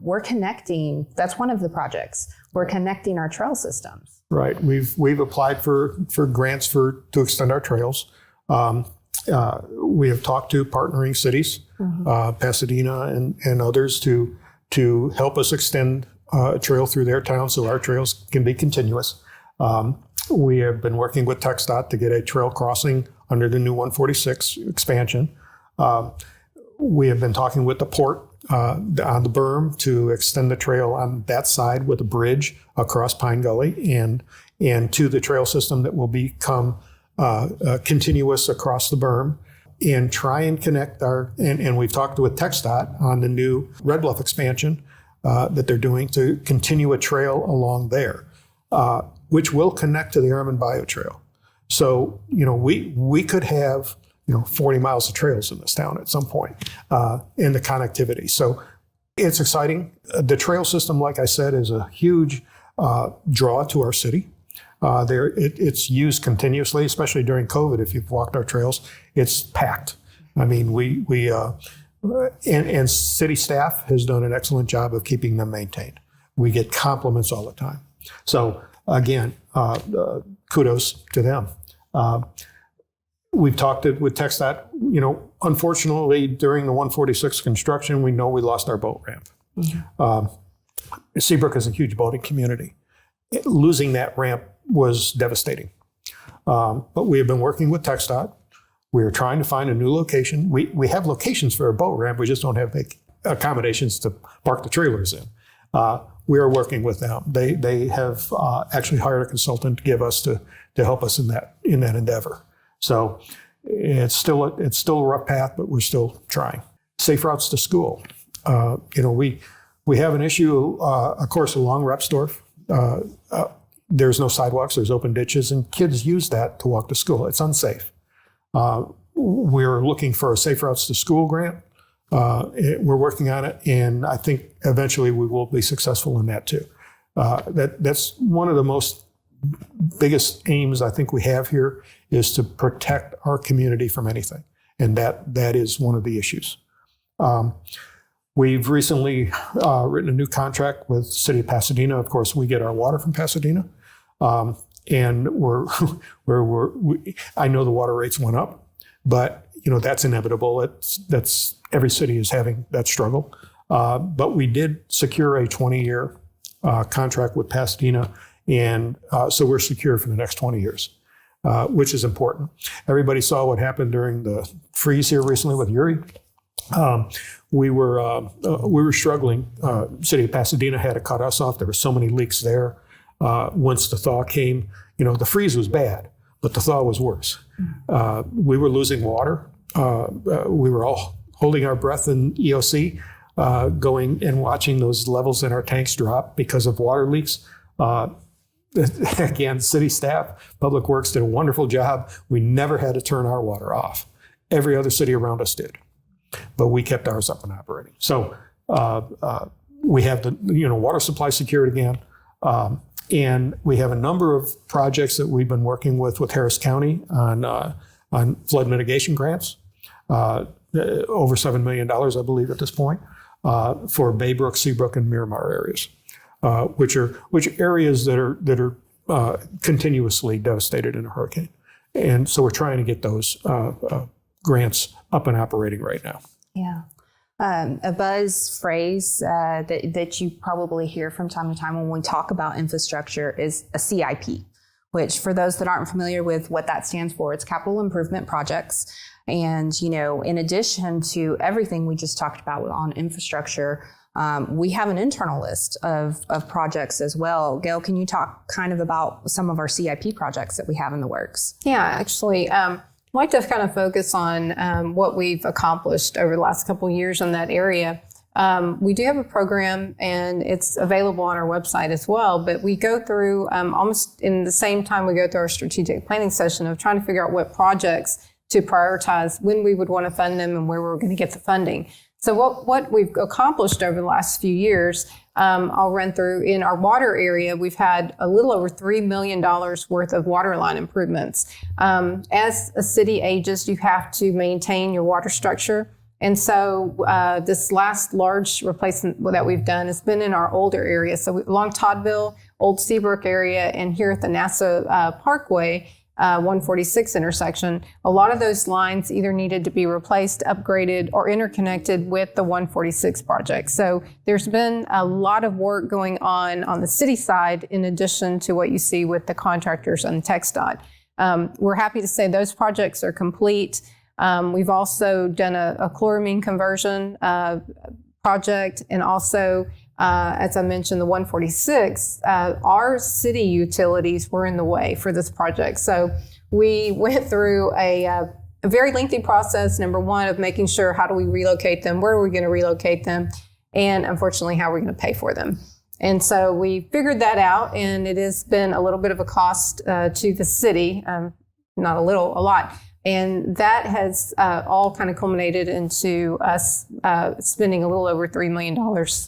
we're connecting. That's one of the projects. We're connecting our trail systems. Right. We've applied for grants to extend our trails. We have talked to partnering cities, Pasadena and others, to help us extend a trail through their town so our trails can be continuous. We have been working with TxDOT to get a trail crossing under the new 146 expansion. We have been talking with the port on the berm to extend the trail on that side with a bridge across Pine Gully and to the trail system that will become continuous across the berm, and try and connect and we've talked with TxDOT on the new Red Bluff expansion that they're doing to continue a trail along there, which will connect to the Ermine Bayou Trail. So, we could have, 40 miles of trails in this town at some point in the connectivity. So it's exciting. The trail system, like I said, is a huge draw to our city. It's used continuously, especially during COVID. If you've walked our trails, it's packed. I mean, and city staff has done an excellent job of keeping them maintained. We get compliments all the time. So again, kudos to them. We've talked with TxDOT. Unfortunately, during the 146 construction, we know we lost our boat ramp. Seabrook is a huge boating community. Losing that ramp was devastating. But we have been working with TxDOT. We are trying to find a new location. We have locations for a boat ramp. We just don't have the accommodations to park the trailers in. We are working with them. They have actually hired a consultant to give us to help us in that endeavor. So it's still a rough path, but we're still trying. Safe routes to school. We have an issue, of course, along Repsdorf. There's no sidewalks. There's open ditches, and kids use that to walk to school. It's unsafe. We're looking for a Safe Routes to School grant. We're working on it, and I think eventually we will be successful in that too. That's one of the biggest aims I think we have here, is to protect our community from anything, and that is one of the issues. We've recently written a new contract with the City of Pasadena. Of course, we get our water from Pasadena, and I know the water rates went up, but that's inevitable. That's every city is having that struggle. But we did secure a 20-year contract with Pasadena, and so we're secure for the next 20 years, which is important. Everybody saw what happened during the freeze here recently with Uri. We were struggling. City of Pasadena had to cut us off. There were so many leaks there. Once the thaw came, the freeze was bad, but the thaw was worse. We were losing water. We were all holding our breath in EOC, going and watching those levels in our tanks drop because of water leaks. Again, city staff, Public Works did a wonderful job. We never had to turn our water off. Every other city around us did, but we kept ours up and operating. So we have the water supply secured again, and we have a number of projects that we've been working with Harris County on flood mitigation grants, over $7 million, I believe, at this point, for Baybrook, Seabrook, and Miramar areas. Which are areas that are continuously devastated in a hurricane, and so we're trying to get those grants up and operating right now. Yeah, a buzz phrase that you probably hear from time to time when we talk about infrastructure is a CIP, which, for those that aren't familiar with what that stands for, it's capital improvement projects. And in addition to everything we just talked about on infrastructure, we have an internal list of projects as well. Gayle, can you talk kind of about some of our CIP projects that we have in the works? Yeah, actually, I'd like to kind of focus on what we've accomplished over the last couple of years in that area. We do have a program, and it's available on our website as well, but we go through almost in the same time we go through our strategic planning session of trying to figure out what projects to prioritize, when we would want to fund them, and where we're going to get the funding. So what we've accomplished over the last few years, I'll run through. In our water area, we've had a little over $3 million worth of water line improvements. As a city ages, you have to maintain your water structure. And so this last large replacement that we've done has been in our older area. So along Toddville, Old Seabrook area, and here at the NASA Parkway, 146 intersection, a lot of those lines either needed to be replaced, upgraded, or interconnected with the 146 project. So there's been a lot of work going on the city side, in addition to what you see with the contractors and TxDOT. We're happy to say those projects are complete. We've also done a chloramine conversion project, and also as I mentioned, the 146, our city utilities were in the way for this project. So we went through a very lengthy process, number one, of making sure, how do we relocate them? Where are we going to relocate them? And unfortunately, how are we going to pay for them? And so we figured that out, and it has been a little bit of a cost to the city, not a little, a lot. And that has all kind of culminated into us spending a little over $3 million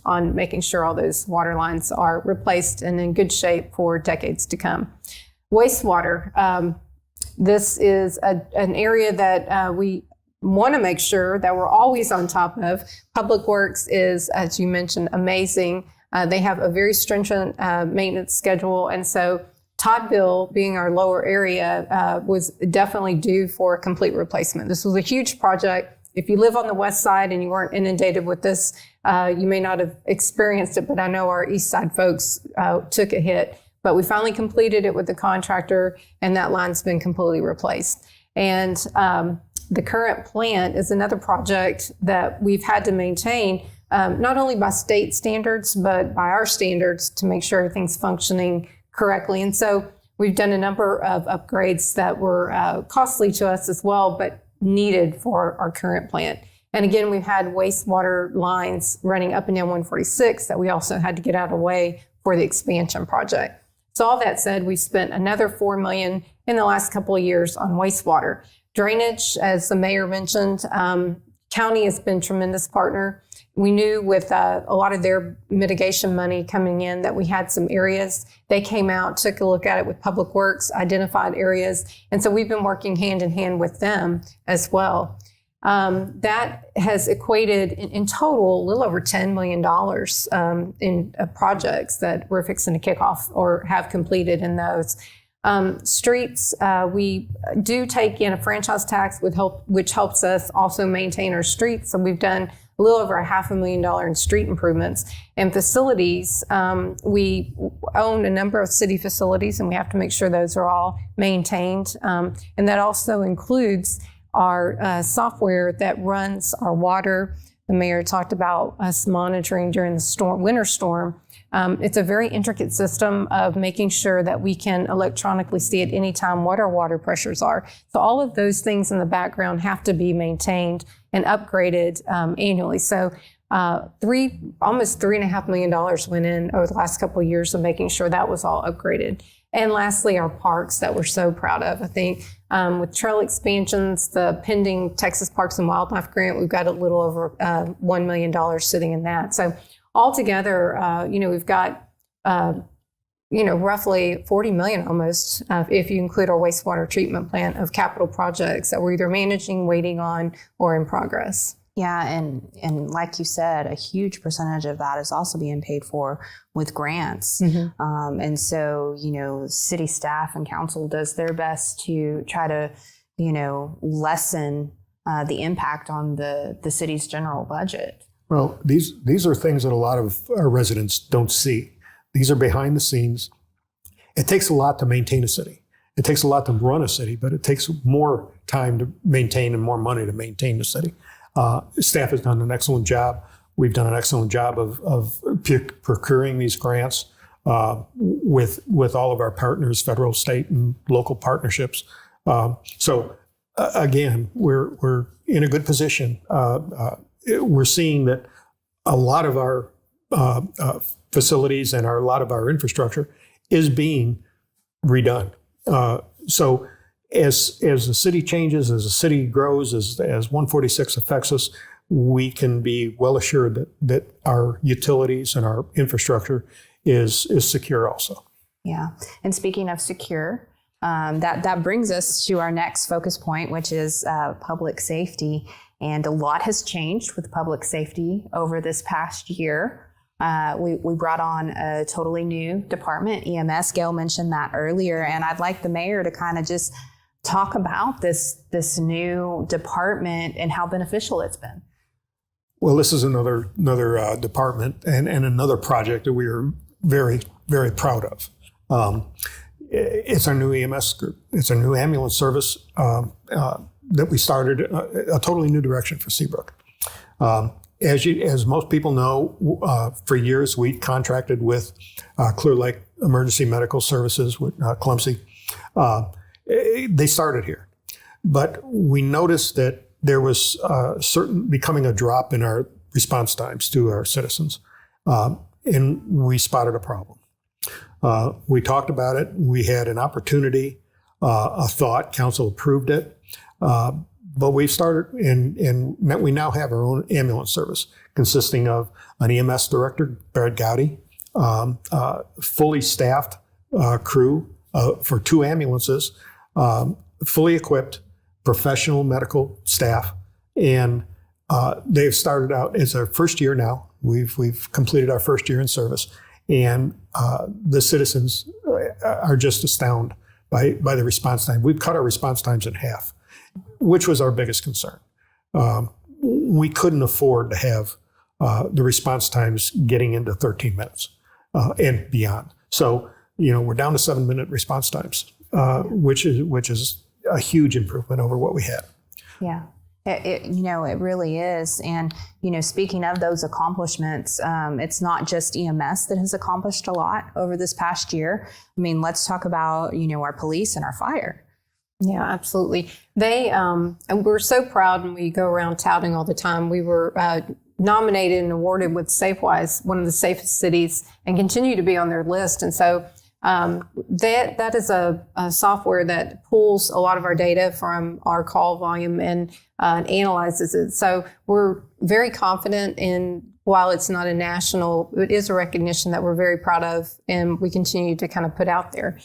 on making sure all those water lines are replaced and in good shape for decades to come. Wastewater. This is an area that we want to make sure that we're always on top of. Public Works is, as you mentioned, amazing. They have a very stringent maintenance schedule. And so Toddville, being our lower area, was definitely due for a complete replacement. This was a huge project. If you live on the west side and you weren't inundated with this, you may not have experienced it, but I know our east side folks took a hit. But we finally completed it with the contractor, and that line's been completely replaced. And the current plant is another project that we've had to maintain, not only by state standards, but by our standards to make sure everything's functioning correctly. And so we've done a number of upgrades that were costly to us as well, but needed for our current plant. And again, we've had wastewater lines running up and down 146 that we also had to get out of the way for the expansion project. So all that said, we spent another $4 million in the last couple of years on wastewater. Drainage, as the mayor mentioned, county has been a tremendous partner. We knew with a lot of their mitigation money coming in that we had some areas. They came out, took a look at it with Public Works, identified areas. And so we've been working hand in hand with them as well. That has equated in total a little over $10 million in projects that we're fixing to kick off or have completed in those. Streets, we do take in a franchise tax which helps us also maintain our streets. So we've done a little over $500,000 in street improvements. And facilities, we own a number of city facilities, and we have to make sure those are all maintained. And that also includes our software that runs our water. The mayor talked about us monitoring during the winter storm. It's a very intricate system of making sure that we can electronically see at any time what our water pressures are. So all of those things in the background have to be maintained and upgraded annually. So almost $3.5 million went in over the last couple of years of making sure that was all upgraded. And lastly, our parks that we're so proud of. I think with trail expansions, the pending Texas Parks and Wildlife grant, we've got a little over $1 million sitting in that. So altogether, we've got, roughly $40 million almost, if you include our wastewater treatment plant of capital projects that we're either managing, waiting on, or in progress. Yeah, and like you said, a huge percentage of that is also being paid for with grants. Mm-hmm. And so, city staff and council does their best to try to, lessen the impact on the city's general budget. Well, these are things that a lot of our residents don't see. These are behind the scenes. It takes a lot to maintain a city. It takes a lot to run a city, but it takes more time to maintain and more money to maintain the city. Staff has done an excellent job. We've done an excellent job of procuring these grants with all of our partners, federal, state, and local partnerships. So again, we're in a good position. We're seeing that a lot of our facilities and a lot of our infrastructure is being redone. So as the city changes, as the city grows, as 146 affects us, we can be well assured that our utilities and our infrastructure is secure also. Yeah. And speaking of secure, that brings us to our next focus point, which is public safety. And a lot has changed with public safety over this past year. We brought on a totally new department, EMS. Gayle mentioned that earlier. And I'd like the mayor to kind of just talk about this new department and how beneficial it's been. Well, this is another department and another project that we are very, very proud of. It's our new EMS group. It's a new ambulance service that we started a totally new direction for Seabrook. As most people know, for years we contracted with Clear Lake Emergency Medical Services with Kolupski. They started here, but we noticed that there was becoming a drop in our response times to our citizens, and we spotted a problem. We talked about it. We had an opportunity, a thought. Council approved it, but we started, and we now have our own ambulance service consisting of an EMS director, Barrett Gowdy, fully staffed crew for 2 ambulances, fully equipped, professional medical staff, and they've started out. It's our first year now. We've completed our first year in service, and the citizens are just astounded by the response time. We've cut our response times in half, which was our biggest concern. We couldn't afford to have the response times getting into 13 minutes and beyond. So, we're down to 7-minute response times, which is a huge improvement over what we had. Yeah. It really is. And, speaking of those accomplishments, it's not just EMS that has accomplished a lot over this past year. I mean, let's talk about, our police and our fire. Yeah, absolutely. And we're so proud, and we go around touting all the time. We were nominated and awarded with SafeWise, one of the safest cities, and continue to be on their list. And so that is a software that pulls a lot of our data from our call volume and analyzes it. So we're very confident in, while it's not a national, it is a recognition that we're very proud of, and we continue to kind of put out there.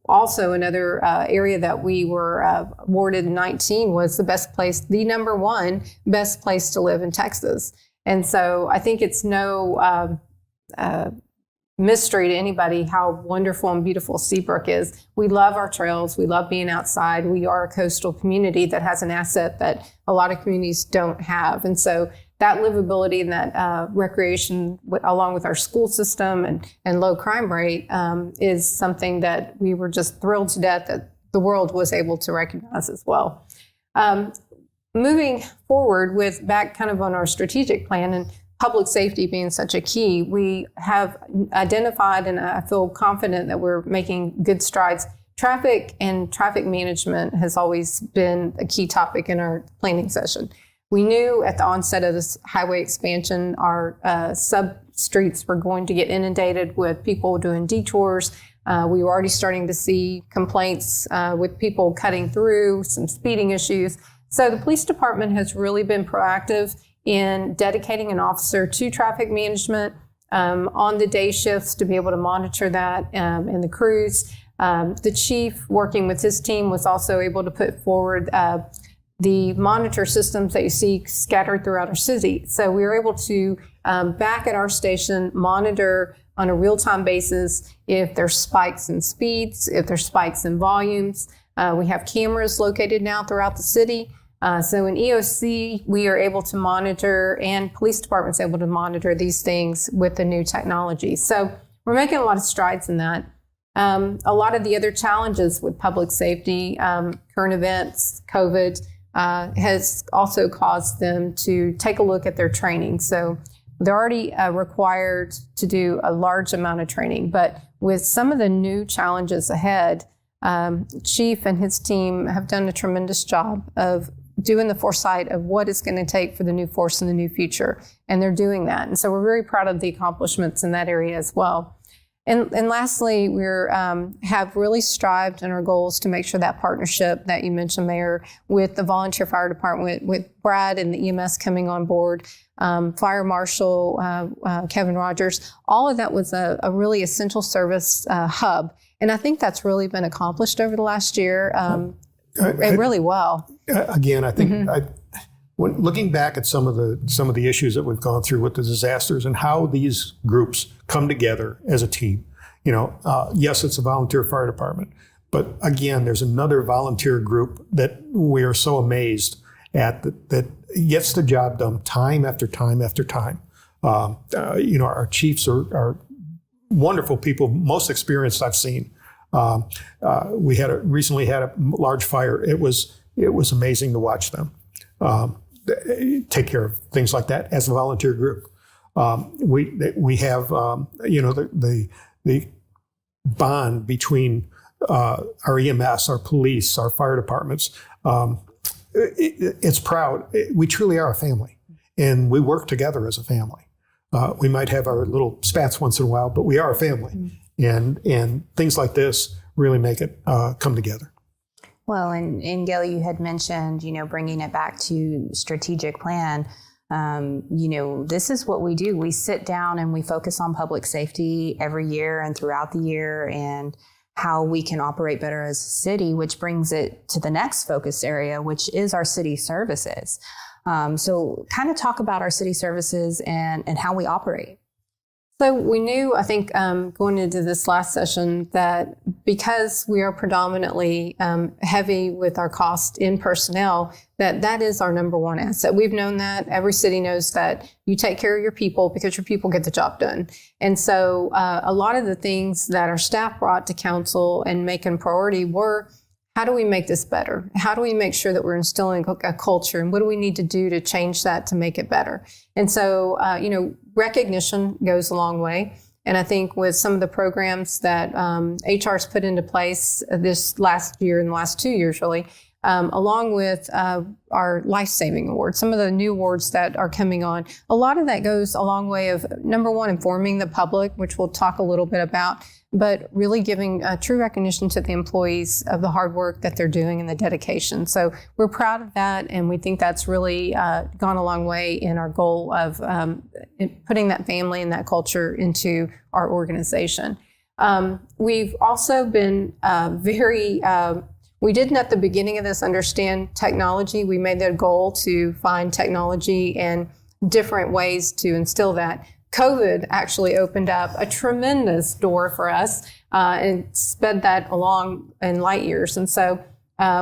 Also, another area that we were awarded in 19 was the number 1 best place to live in Texas. And so I think it's no mystery to anybody how wonderful and beautiful Seabrook is. We love our trails. We love being outside. We are a coastal community that has an asset that a lot of communities don't have. And so that livability and that recreation, along with our school system and low crime rate, is something that we were just thrilled to death that the world was able to recognize as well. Moving forward with back kind of on our strategic plan and public safety being such a key, we have identified, and I feel confident that we're making good strides. Traffic and traffic management has always been a key topic in our planning session. We knew at the onset of this highway expansion, our sub-streets were going to get inundated with people doing detours. We were already starting to see complaints with people cutting through, some speeding issues. So the police department has really been proactive in dedicating an officer to traffic management on the day shifts to be able to monitor that and the crews. The chief, working with his team, was also able to put forward the monitor systems that you see scattered throughout our city. So we were able to, back at our station, monitor on a real-time basis if there's spikes in speeds, if there's spikes in volumes. We have cameras located now throughout the city. So in EOC, we are able to monitor, and police department's able to monitor these things with the new technology. So we're making a lot of strides in that. A lot of the other challenges with public safety, current events, COVID, has also caused them to take a look at their training. So they're already required to do a large amount of training, but with some of the new challenges ahead, Chief and his team have done a tremendous job of doing the foresight of what it's going to take for the new force in the new future. And they're doing that. And so we're very proud of the accomplishments in that area as well. And lastly, we have really strived in our goals to make sure that partnership that you mentioned, Mayor, with the volunteer fire department, with Brad and the EMS coming on board, Fire Marshal Kevin Rogers, all of that was a really essential service hub. And I think that's really been accomplished over the last year really well. Again, I think when looking back at some of the issues that we've gone through with the disasters and how these groups come together as a team, yes, it's a volunteer fire department, but again, there's another volunteer group that we are so amazed at that gets the job done time after time after time. Our chiefs are wonderful people, most experienced I've seen. We recently had a large fire. It was amazing to watch them take care of things like that as a volunteer group. We have the bond between our EMS, our police, our fire departments. It's proud. We truly are a family, and we work together as a family. We might have our little spats once in a while, but we are a family, and things like this really make it come together. Well, and Gayle, you had mentioned, bringing it back to strategic plan. This is what we do. We sit down and we focus on public safety every year and throughout the year. And, how we can operate better as a city, which brings it to the next focus area, which is our city services. So kind of talk about our city services and how we operate. So we knew, I think, going into this last session that because we are predominantly heavy with our cost in personnel, that is our number one asset. We've known that. Every city knows that you take care of your people because your people get the job done. And so a lot of the things that our staff brought to council and making priority were, how do we make this better? How do we make sure that we're instilling a culture? And what do we need to do to change that to make it better? And so, recognition goes a long way. And I think with some of the programs that HR's put into place this last year and the last 2 years, really, along with our life-saving awards, some of the new awards that are coming on, a lot of that goes a long way of, number one, informing the public, which we'll talk a little bit about, but really giving true recognition to the employees of the hard work that they're doing and the dedication. So we're proud of that, and we think that's really gone a long way in our goal of putting that family and that culture into our organization. We've also been we didn't at the beginning of this understand technology. We made that a goal to find technology and different ways to instill that. COVID actually opened up a tremendous door for us and sped that along in light years. And so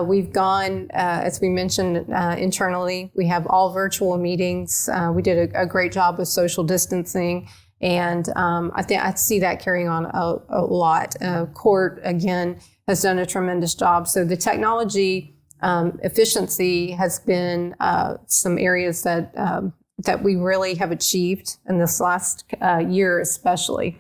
we've gone, as we mentioned internally, we have all virtual meetings. We did a great job with social distancing. And I see that carrying on a lot. Court, again, has done a tremendous job. So the technology efficiency has been some areas that we really have achieved in this last year especially.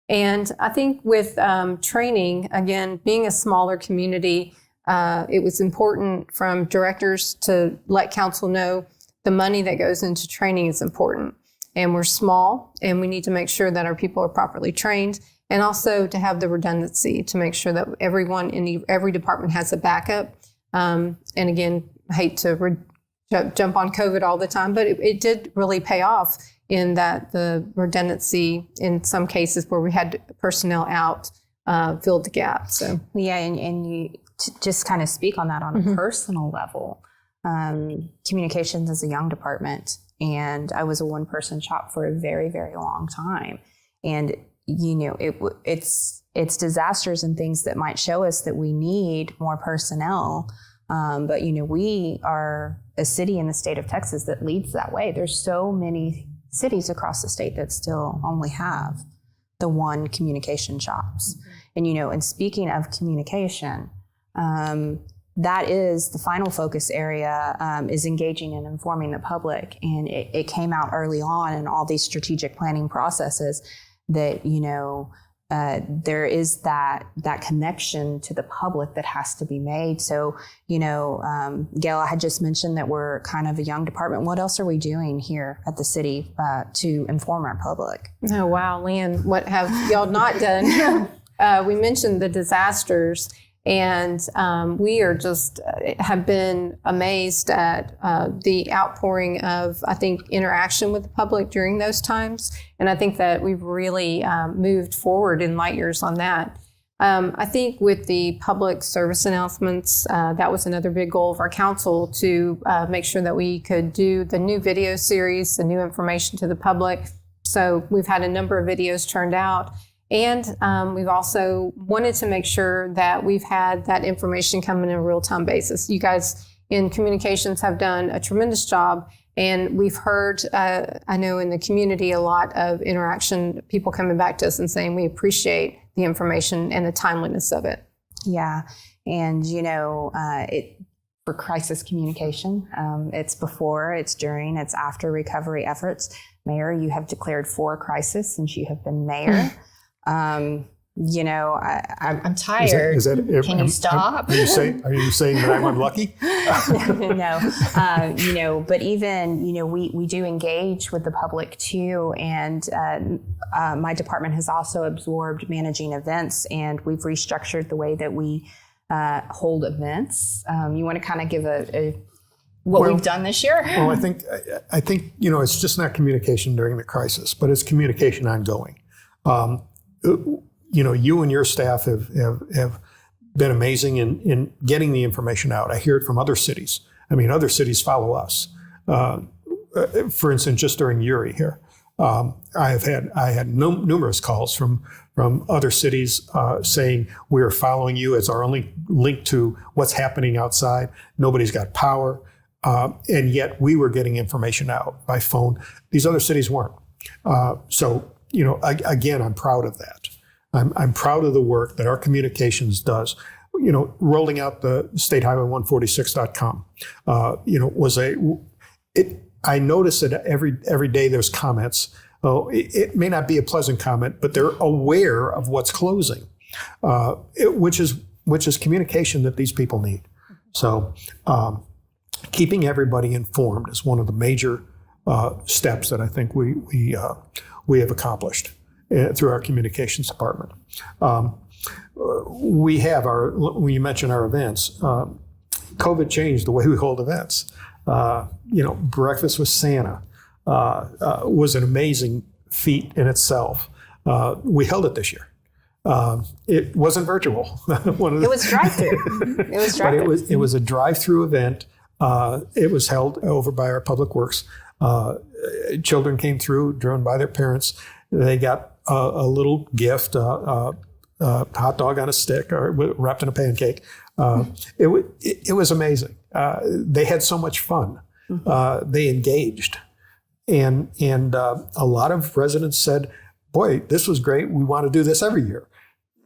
And I think with training, again, being a smaller community, it was important from directors to let council know the money that goes into training is important. And we're small, and we need to make sure that our people are properly trained, and also to have the redundancy to make sure that everyone in every department has a backup. And again, I hate to jump on COVID all the time, but it did really pay off in that the redundancy in some cases where we had personnel out filled the gap. So Yeah, and you just kind of speak on that on a personal level. Communications is a young department, and I was a one-person shop for a very, very long time. And it's disasters and things that might show us that we need more personnel. But we are a city in the state of Texas that leads that way. There's so many cities across the state that still only have the one communication shops. And and speaking of communication, that is the final focus area, is engaging and informing the public. And it came out early on in all these strategic planning processes that there is that connection to the public that has to be made. So, Gayle, I had just mentioned that we're kind of a young department. What else are we doing here at the city to inform our public? Oh, wow, LeaAnn, what have y'all not done? We mentioned the disasters, and we are just have been amazed at the outpouring of, I think, interaction with the public during those times. And I think that we've really moved forward in light years on that. I think with the public service announcements, that was another big goal of our council to make sure that we could do the new video series, the new information to the public. So we've had a number of videos turned out. And we've also wanted to make sure that we've had that information come in a real-time basis. You guys in communications have done a tremendous job, and we've heard, I know in the community, a lot of interaction, people coming back to us and saying we appreciate the information and the timeliness of it. Yeah, and for crisis communication, it's before, it's during, it's after recovery efforts. Mayor, you have declared 4 crises since you have been mayor. I'm tired. Can you stop? Are you saying that I'm unlucky? No, but even, we do engage with the public too. And my department has also absorbed managing events, and we've restructured the way that we hold events. You want to kind of give what we've done this year? Well, I think, it's just not communication during the crisis, but it's communication ongoing. you and your staff have been amazing in getting the information out. I hear it from other cities. I mean, other cities follow us. For instance, just during Uri here, I had numerous calls from other cities saying we are following you as our only link to what's happening outside. Nobody's got power, and yet we were getting information out by phone. These other cities weren't. So again, I'm proud of that. I'm proud of the work that our communications does. Rolling out the statehighway146.com, I notice that every day there's comments. Oh, it may not be a pleasant comment, but they're aware of what's closing, which is communication that these people need. So, keeping everybody informed is one of the major steps that I think we have accomplished through our communications department. We have when you mentioned our events, COVID changed the way we hold events. Breakfast with Santa was an amazing feat in itself. We held it this year. It wasn't virtual. It was drive-through. It was a drive-through event. It was held over by our Public Works. Children came through, driven by their parents. They got a little gift, hot dog on a stick or wrapped in a pancake. It was amazing. They had so much fun. They engaged. And a lot of residents said, boy, this was great. We want to do this every year.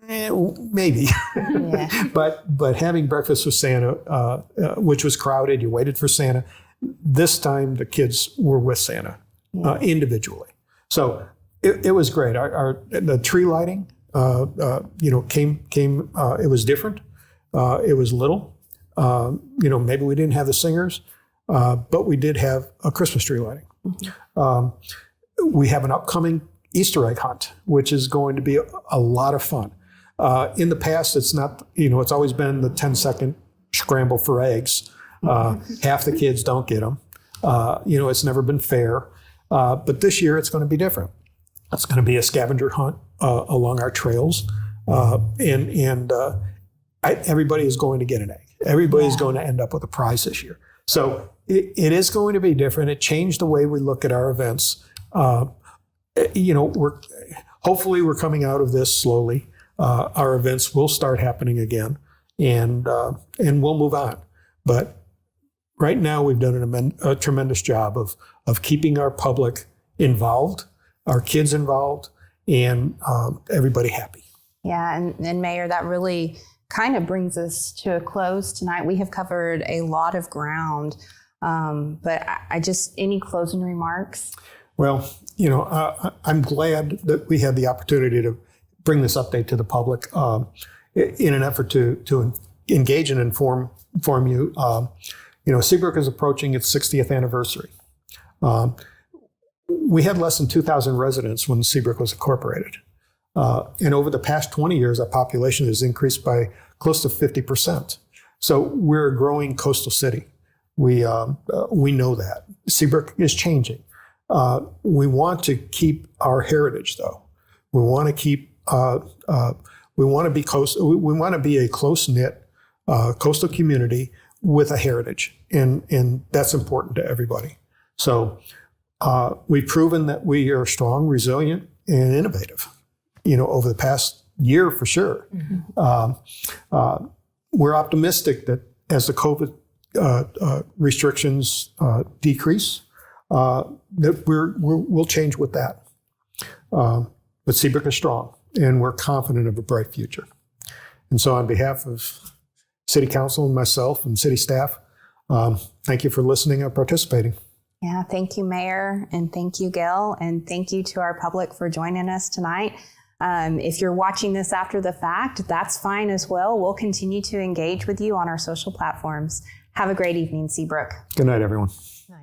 Maybe. Yeah. But having breakfast with Santa, which was crowded, you waited for Santa. This time the kids were with Santa individually. So it was great. The tree lighting, came. It was different. It was little. Maybe we didn't have the singers, but we did have a Christmas tree lighting. Mm-hmm. We have an upcoming Easter egg hunt, which is going to be a lot of fun. In the past, it's not, it's always been the 10-second scramble for eggs. Half the kids don't get them. It's never been fair. But this year, it's going to be different. It's going to be a scavenger hunt along our trails. Everybody is going to get an egg. Everybody's going to end up with a prize this year. So it is going to be different. It changed the way we look at our events. Hopefully we're coming out of this slowly. Our events will start happening again, and we'll move on. But right now we've done a tremendous job of keeping our public involved, our kids involved, and everybody happy. Yeah, and Mayor, that really kind of brings us to a close tonight. We have covered a lot of ground, but any closing remarks? Well, I'm glad that we had the opportunity to bring this update to the public in an effort to engage and inform you. Seabrook is approaching its 60th anniversary. We had less than 2,000 residents when Seabrook was incorporated. And over the past 20 years, our population has increased by close to 50%. So we're a growing coastal city. We know that. Seabrook is changing. We want to keep our heritage, though. We want to keep. We want to be close. We want to be a close-knit coastal community with a heritage, and that's important to everybody. So we've proven that we are strong, resilient, and innovative. Over the past year, for sure. Mm-hmm. We're optimistic that as the COVID restrictions decrease, that we'll change with that. But Seabrook is strong, and we're confident of a bright future. And so on behalf of City Council and myself and city staff, thank you for listening and participating. Yeah, thank you, Mayor, and thank you, Gayle, and thank you to our public for joining us tonight. If you're watching this after the fact, that's fine as well. We'll continue to engage with you on our social platforms. Have a great evening, Seabrook. Good night, everyone. Night.